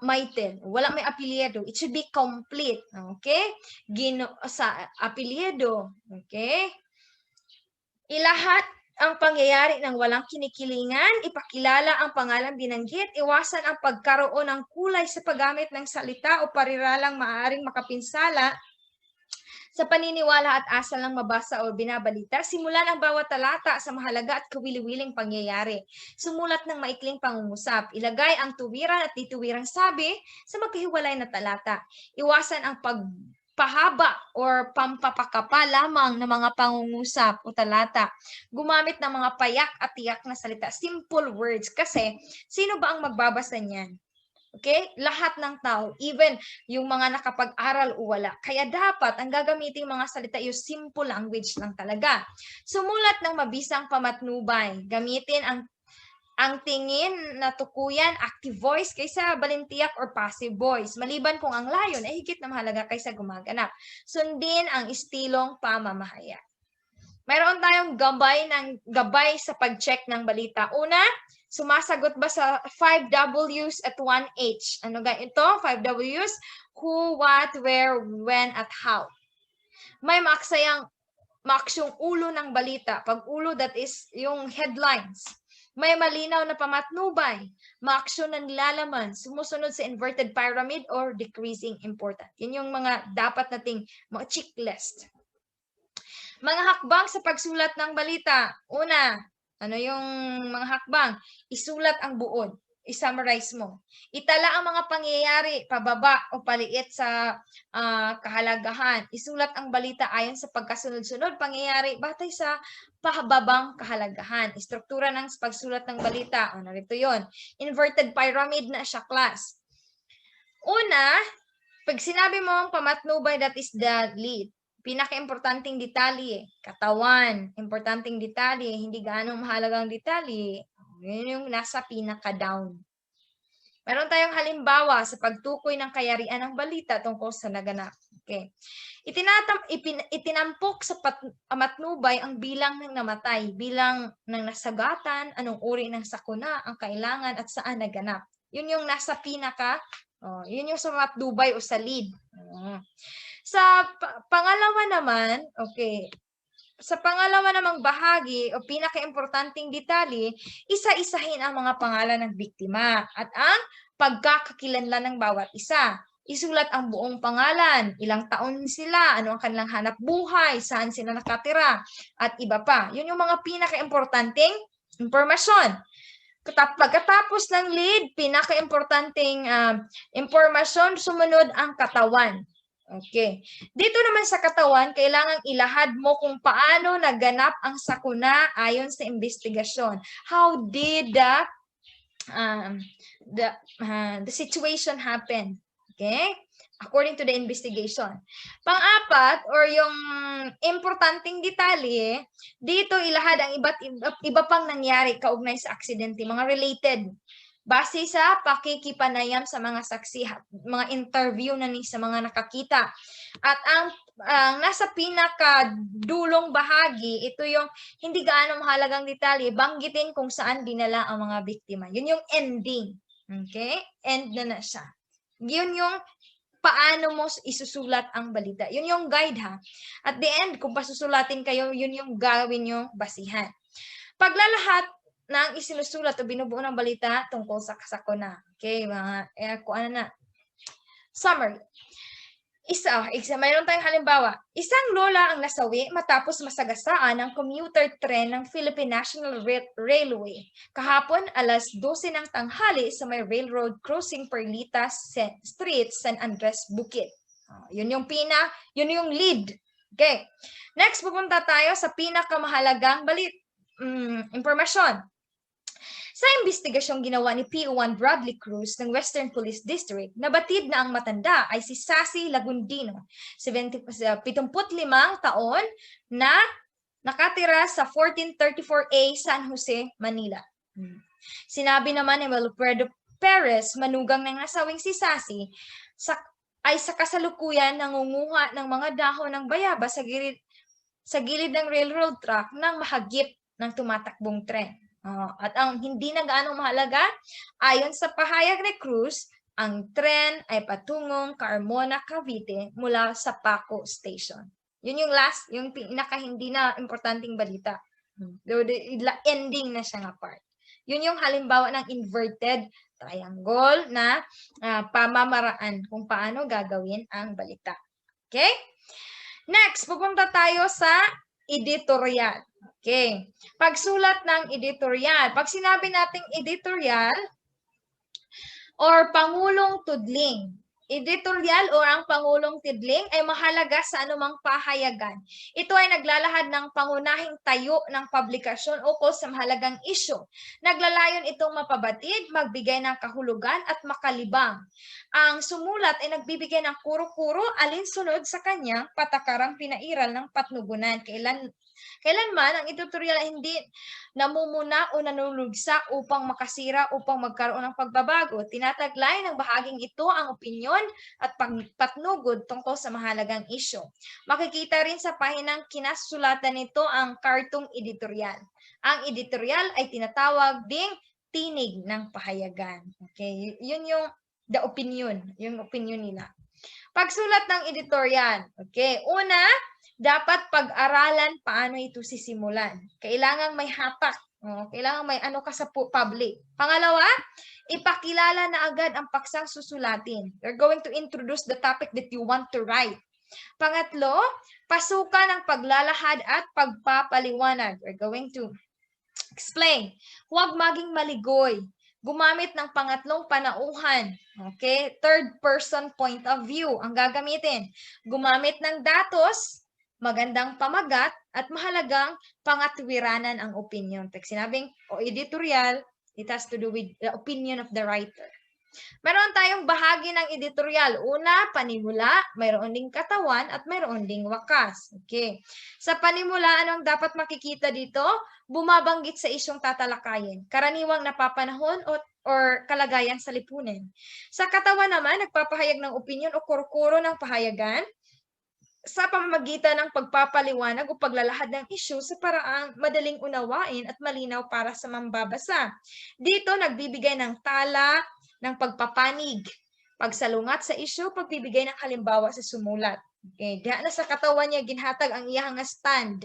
Maitel, wala may apelyido. It should be complete. Okay? Sa apelyido. Okay? Ilahat ang pangyayari ng walang kinikilingan, ipakilala ang pangalan binanggit, iwasan ang pagkaroon ng kulay sa paggamit ng salita o pariralang maaaring makapinsala sa paniniwala at asal ng mabasa o binabalita. Simulan ang bawat talata sa mahalaga at kawili-wiling pangyayari. Sumulat ng maikling pangungusap. Ilagay ang tuwiran at tituwirang sabi sa magkahiwalay na talata. Iwasan ang pahaba or pampapakapa lamang ng mga pangungusap o talata. Gumamit ng mga payak at tiyak na salita. Simple words. Kasi, sino ba ang magbabasa niyan? Okay? Lahat ng tao, even yung mga nakapag-aral o wala. Kaya dapat ang gagamitin mga salita yung simple language lang talaga. Sumulat ng mabisang pamatnubay. Gamitin ang tingin na tukuyan, active voice kaysa balintiyak or passive voice. Maliban kung ang layon ay higit na mahalaga kaysa gumaganap. Sundin ang estilong pamamahayag. Mayroon tayong gabay sa pag-check ng balita. Una, sumasagot ba sa 5 W's at 1 H? Ano ga ito? 5 W's, who, what, where, when, at how. May maaksyong ulo ng balita. Pag ulo, that is yung headlines. May malinaw na pamatnubay. Maaksyon ng nilalaman. Sumusunod sa inverted pyramid or decreasing important. Yun yung mga dapat nating mga checklist. Mga hakbang sa pagsulat ng balita. Una, ano yung mga hakbang? Isulat ang buod. I-summarize mo. Itala ang mga pangyayari, pababa o paliit sa kahalagahan. Isulat ang balita ayon sa pagkasunod-sunod pangyayari batay sa pahababang kahalagahan. Istruktura ng pagsulat ng balita. O, narito yun. Inverted pyramid na siya, class. Una, pag sinabi mo ang pamatnubay, that is the lead. Pinaka-importanting detalye, katawan, importanteng detalye, hindi gaano mahalagang detalye, yun yung nasa pinaka-down. Meron tayong halimbawa sa pagtukoy ng kayarian ng balita tungkol sa naganap. Okay. Itinampok sa pamatnubay ang bilang ng namatay, bilang ng nasagatan, anong uri ng sakuna ang kailangan at saan naganap. Yun yung nasa pinaka, yun yung sa matnubay o sa lead. Sa pangalawa naman, okay, sa pangalawa namang bahagi o pinaka-importanting detalye, isa-isahin ang mga pangalan ng biktima at ang pagkakakilanlan ng bawat isa. Isulat ang buong pangalan, ilang taon sila, ano ang kanilang hanap buhay, saan sila nakatira, at iba pa. Yun yung mga pinaka-importanting impormasyon. Pagkatapos ng lead, pinaka-importanting impormasyon, sumunod ang katawan. Okay. Dito naman sa katawan, kailangang ilahad mo kung paano naganap ang sakuna ayon sa investigasyon. How did the situation happen? Okay? According to the investigation. Pang-apat, or yung importanteng detalye, dito ilahad ang iba pang nangyari kaugnay sa aksidente, mga related. Base sa pakikipanayam sa mga saksi, mga interview na ni sa mga nakakita. At ang nasa pinakadulong bahagi, ito yung hindi gaano mahalagang detalye, banggitin kung saan dinala ang mga biktima. Yun yung ending. Okay? End na siya. Yun yung paano mo isusulat ang balita. Yun yung guide ha. At the end, kung pasusulatin kayo, yun yung gawin yung basihan. Paglalahat ng isinusulat o binubuo ng balita tungkol sa sakuna. Okay, mga, kung ano na. Summary. Mayroon tayong halimbawa. Isang lola ang nasawi matapos masagasaan ang commuter train ng Philippine National Railway. Kahapon, alas 12 ng tanghali sa may railroad crossing Perlitas Street, San Andres, Bukid. Yun yung lead. Okay. Next, pupunta tayo sa pinakamahalagang impormasyon. Sa investigasyong ginawa ni PO1 Bradley Cruz ng Western Police District, nabatid na ang matanda ay si Sassy Lagundino, 75 taon na nakatira sa 1434A San Jose, Manila. Sinabi naman ni Wilfredo Perez, manugang ng nasawing si Sassy, ay sa kasalukuyan nangunguha ng mga dahon ng bayaba sa gilid ng railroad track nang mahagip ng tumatakbong tren. At ang hindi na gaano mahalaga, ayon sa pahayag ni Cruz, ang tren ay patungong Carmona, Cavite mula sa Paco Station. Yun yung last, yung pinaka hindi na importanteng balita. Ending na siya nga part. Yun yung halimbawa ng inverted triangle na pamamaraan kung paano gagawin ang balita. Okay? Next, pupunta tayo sa editorial. Okay. Pagsulat ng editorial. Pag sinabi nating editorial or pangulong tudling, editorial o ang Pangulong Tidling ay mahalaga sa anumang pahayagan. Ito ay naglalahad ng pangunahing tayo ng publikasyon ukol sa mahalagang isyu. Naglalayon itong mapabatid, magbigay ng kahulugan at makalibang. Ang sumulat ay nagbibigay ng kuro-kuro alinsunod sa kanyang patakarang pinairal ng patnugunan. Kailanman ang editorial ay hindi namumuna o nanulugsa upang makasira upang magkaroon ng pagbabago. Tinataglay ng bahaging ito ang opinyon at patnugod tungkol sa mahalagang isyu. Makikita rin sa pahinang kinasulatan nito ang kartong editorial. Ang editorial ay tinatawag ding tinig ng pahayagan. Okay, yun yung the opinion, yung opinion nila. Pagsulat ng editorial. Okay, una, dapat pag-aralan paano ito sisimulan. Kailangang may hatak. Kailangan may ano ka sa public. Pangalawa, ipakilala na agad ang paksang susulatin. You're going to introduce the topic that you want to write. Pangatlo, pasukan ang paglalahad at pagpapaliwanag. We're going to explain. Huwag maging maligoy. Gumamit ng pangatlong panauhan. Okay? Third person point of view ang gagamitin. Gumamit ng datos, magandang pamagat, at mahalagang pangatwiranan ang opinion. Pag sinabing editorial, it has to do with the opinion of the writer. Meron tayong bahagi ng editorial. Una, panimula, mayroon ding katawan, at mayroon ding wakas. Okay. Sa panimula, anong dapat makikita dito? Bumabanggit sa isyong tatalakayin. Karaniwang napapanahon or kalagayan sa lipunan. Sa katawan naman, nagpapahayag ng opinion o kuro-kuro ng pahayagan sa pamamagitan ng pagpapaliwanag o paglalahad ng issue sa paraang madaling unawain at malinaw para sa mambabasa. Dito, nagbibigay ng tala, ng pagpapanig, pagsalungat sa issue, pagbibigay ng halimbawa sa sumulat. Okay, diha na sa katawan niya ginhatag ang iyang stand.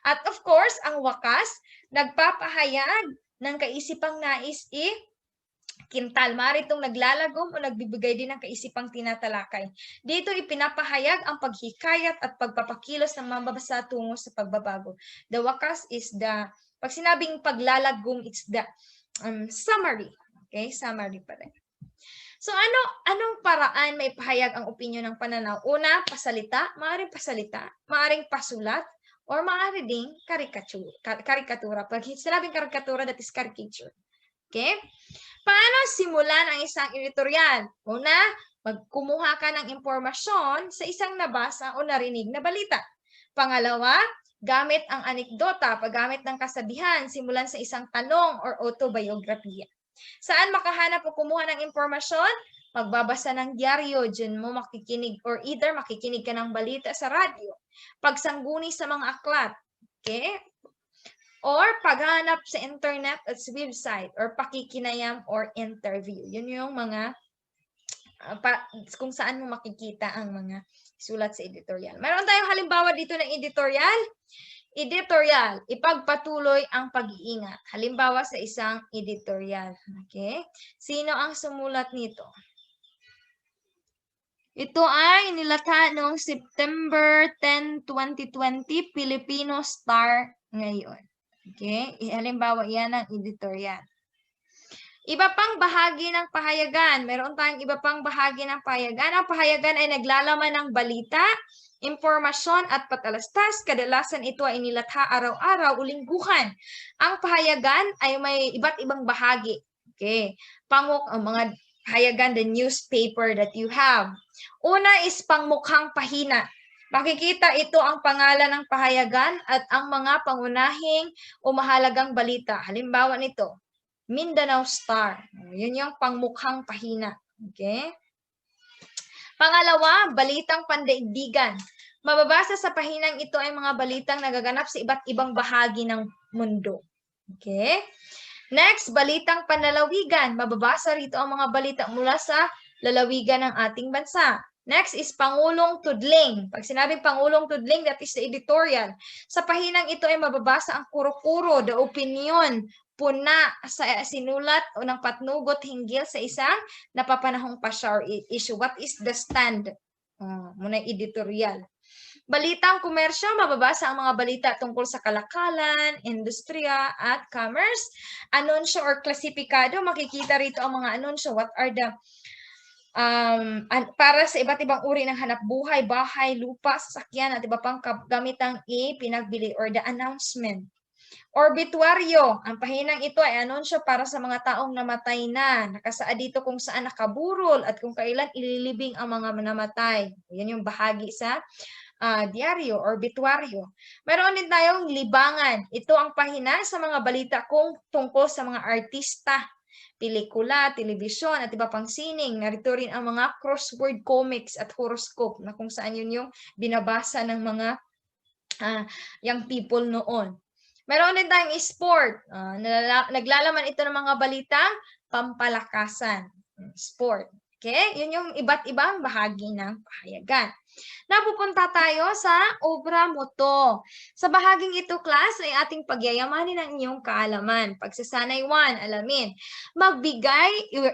At of course, ang wakas, nagpapahayag ng kaisipang nais kintal. Maaari itong naglalagom o nagbibigay din ng kaisipang tinatalakay. Dito ipinapahayag ang paghikayat at pagpapakilos ng mambabasa tungo sa pagbabago. The wakas is the, pag sinabing paglalagom, it's the summary. Okay, summary pa rin. So anong paraan may pahayag ang opinyon ng pananaw? Una, pasalita, maaring pasulat, or maaari ding karikatura. Pag sinabing karikatura, that is caricature. Okay? Paano simulan ang isang editorial? Una, magkumuha ka ng impormasyon sa isang nabasa o narinig na balita. Pangalawa, gamit ang anekdota, paggamit ng kasabihan, simulan sa isang tanong or autobiografiya. Saan makahanap o kumuha ng impormasyon? Magbabasa ng dyaryo, dyan mo makikinig or either makikinig ka ng balita sa radyo. Pagsangguni sa mga aklat. Okay? Or paghanap sa internet at sa website or pakikinayam or interview. Yun yung mga kung saan mo makikita ang mga sulat sa editorial. Meron tayong halimbawa dito ng editorial. Editorial, ipagpatuloy ang pag-iingat. Halimbawa sa isang editorial. Okay? Sino ang sumulat nito? Ito ay nilatha noong September 10, 2020, Filipino Star ngayon. Okay? Halimbawa, yan ang editorial. Iba pang bahagi ng pahayagan. Meron tayong iba pang bahagi ng pahayagan. Ang pahayagan ay naglalaman ng balita, impormasyon at patalastas. Kadalasan ito ay nilatha araw-araw o lingguhan. Ang pahayagan ay may iba't ibang bahagi. Okay. Pangok ang mga pahayagan, the newspaper that you have. Una is pangmukhang pahina. Makikita ito ang pangalan ng pahayagan at ang mga pangunahing o mahalagang balita. Halimbawa nito, Mindanao Star. Yun yung pangmukhang pahina. Okay? Pangalawa, balitang pandaigdigan. Mababasa sa pahinang ito ay mga balitang nagaganap sa iba't ibang bahagi ng mundo. Okay? Next, balitang panlalawigan. Mababasa rito ang mga balita mula sa lalawigan ng ating bansa. Next is Pangulong Tudling. Pag sinabing Pangulong Tudling, that is the editorial. Sa pahinang ito ay mababasa ang kuro-kuro, the opinion, puna sa sinulat o ng patnugot hinggil sa isang napapanahong pasya or issue. What is the stand? Muna editorial. Balitang komersyo, mababasa ang mga balita tungkol sa kalakalan, industriya, at commerce. Anunsyo or klasipikado, makikita rito ang mga anunsyo. What are the para sa iba't ibang uri ng hanap buhay, bahay, lupa, sasakyan, at iba pang gamitang ipinagbili or the announcement. Obituaryo, ang pahinang ito ay anunsyo para sa mga taong namatay na. Nakasaad dito kung saan nakaburol at kung kailan ililibing ang mga namatay. Yan yung bahagi sa diaryo or obituaryo. Meron din tayong libangan. Ito ang pahina sa mga balita kung tungkol sa mga artista, pelikula, telebisyon, at iba pang sining. Narito rin ang mga crossword comics at horoscope na kung saan yun yung binabasa ng mga young people noon. Meron din tayong sport. Naglalaman ito ng mga balitang pampalakasan. Sport. Okay? Yun yung iba't ibang bahagi ng pahayagan. Napupunta tayo sa obra mo to. Sa bahaging ito, class, ay ating pagyayamanin ang inyong kaalaman. Pagsasanay 1, alamin.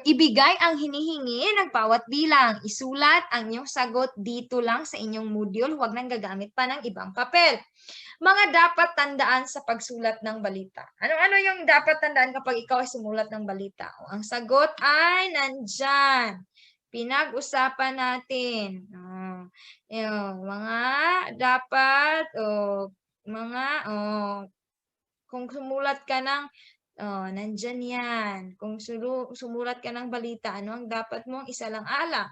Ibigay ang hinihingi ng bawat bilang. Isulat ang inyong sagot dito lang sa inyong module. Huwag nang gagamit pa ng ibang papel. Mga dapat tandaan sa pagsulat ng balita. Ano yung dapat tandaan kapag ikaw ay sumulat ng balita? Ang sagot ay nandyan. Pinag-usapan natin. Yung mga dapat, kung sumulat ka ng, nandyan yan. Kung sumulat ka ng balita, ano ang dapat mong isalang-alang?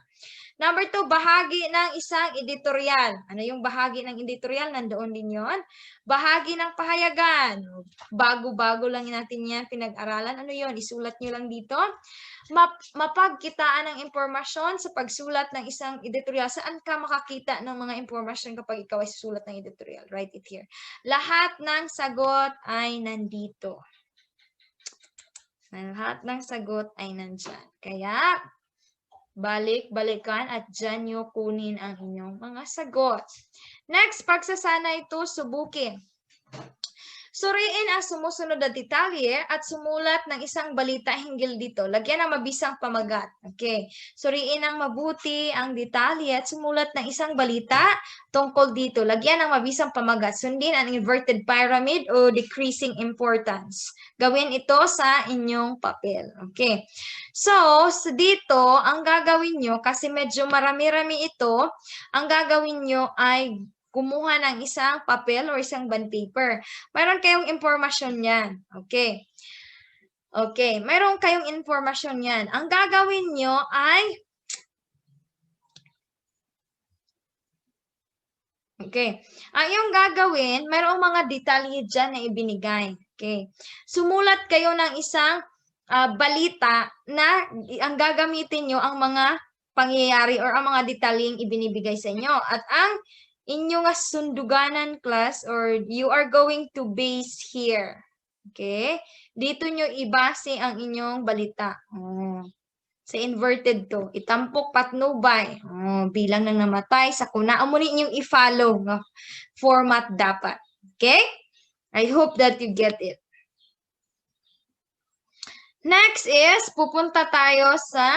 Number 2, bahagi ng isang editorial. Ano yung bahagi ng editorial? Nandoon din yon. Bahagi ng pahayagan. Bago-bago lang natin yan pinag-aralan. Ano yon? Isulat nyo lang dito. Mapagkitaan ng impormasyon sa pagsulat ng isang editorial. Saan ka makakita ng mga impormasyon kapag ikaw ay susulat ng editorial? Write it here. Lahat ng sagot ay nandito. Lahat ng sagot ay nandyan. Kaya, balik-balikan at dyan nyo kunin ang inyong mga sagot. Next, pagsasana ito, subukin. Suriin ang sumusunod na detalye at sumulat ng isang balita hinggil dito. Lagyan ng mabisang pamagat. Okay. Suriin ang mabuti ang detalye at sumulat ng isang balita tungkol dito. Lagyan ng mabisang pamagat. Sundin ang inverted pyramid o decreasing importance. Gawin ito sa inyong papel. Okay. So, dito, ang gagawin nyo, kasi medyo marami-rami ito, ang gagawin nyo ay kumuha ng isang papel o isang bond paper. Mayroon kayong impormasyon yan. Okay. Okay. Mayroon kayong impormasyon yan. Ang gagawin nyo ay okay. Ang iyong gagawin, mayroong mga detalye dyan na ibinigay. Okay. Sumulat kayo ng isang balita na ang gagamitin nyo ang mga pangyayari or ang mga detalyeng ibinibigay sa inyo. At ang inyong sunduganan, class, or you are going to base here. Okay? Dito nyo ibase ang inyong balita. Sa inverted to. Itampok patnubay. Bilang ng namatay. Sa kunaan mo ninyong i-follow. No? Format dapat. Okay? I hope that you get it. Next is, pupunta tayo sa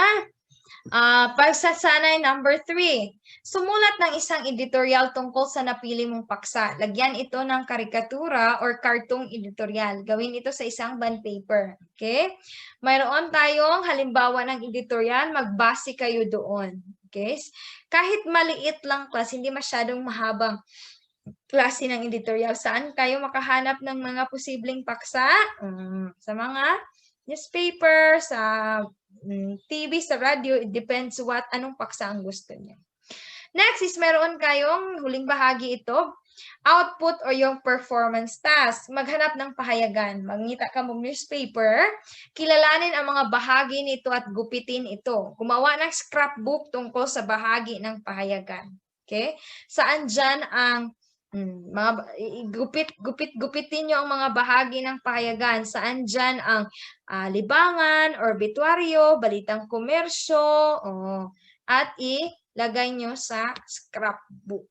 pagsasanay number 3. Sumulat ng isang editorial tungkol sa napili mong paksa. Lagyan ito ng karikatura or cartoon editorial. Gawin ito sa isang bond paper. Okay? Mayroon tayong halimbawa ng editorial, magbase kayo doon. Okay? Kahit maliit lang class, hindi masyadong mahabang klase ng editorial. Saan kayo makahanap ng mga posibleng paksa? Sa mga newspaper, sa TV, sa radio, it depends anong paksa ang gusto niya. Next is meron kayong huling bahagi ito, output o yung performance task. Maghanap ng pahayagan. Magngita ka ng newspaper, kilalanin ang mga bahagi nito at gupitin ito. Gumawa ng scrapbook tungkol sa bahagi ng pahayagan. Okay? Saan dyan ang gupitin nyo ang mga bahagi ng pahayagan. Saan dyan ang libangan, obituaryo, balitang komersyo, at ilagay nyo sa scrapbook.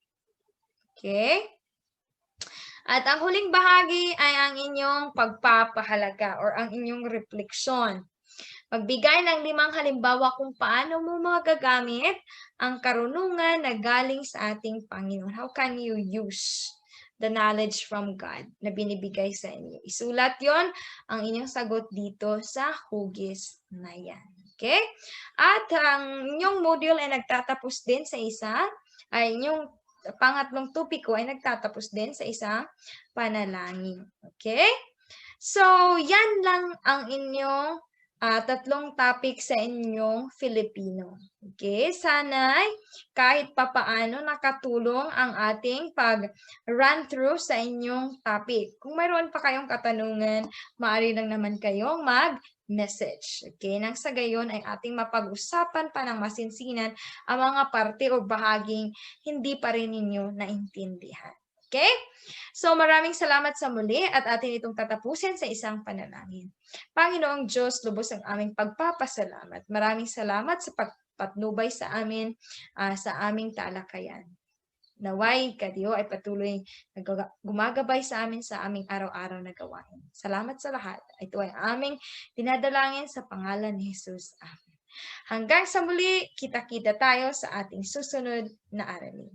Okay? At ang huling bahagi ay ang inyong pagpapahalaga or ang inyong refleksyon. Magbigay ng 5 halimbawa kung paano mo magagamit ang karunungan na galing sa ating Panginoon. How can you use the knowledge from God na binibigay sa inyo? Isulat yon ang inyong sagot dito sa hugis na yan. Okay? At ang inyong module ay nagtatapos din sa inyong pangatlong topiko ay nagtatapos din sa isang panalangin. Okay? So, yan lang ang inyong tatlong topic sa inyong Filipino. Okay? Sana kahit papaano nakatulong ang ating pag-run through sa inyong topic. Kung mayroon pa kayong katanungan, maaari lang naman kayong mag-message. Okay? Nang sa gayon ay ating mapag-usapan pa ng masinsinan ang mga parte o bahaging hindi pa rin ninyo naintindihan. Okay? So maraming salamat sa muli at atin itong tatapusin sa isang panalangin. Panginoong Diyos, lubos ang aming pagpapasalamat. Maraming salamat sa pagpatnubay sa amin, sa aming talakayan. Naway, Kadiyo ay patuloy gumagabay sa amin sa aming araw-araw na gawain. Salamat sa lahat. Ito ay aming dinadalangin sa pangalan ni Jesus. Amen. Hanggang sa muli, kita-kita tayo sa ating susunod na aralin.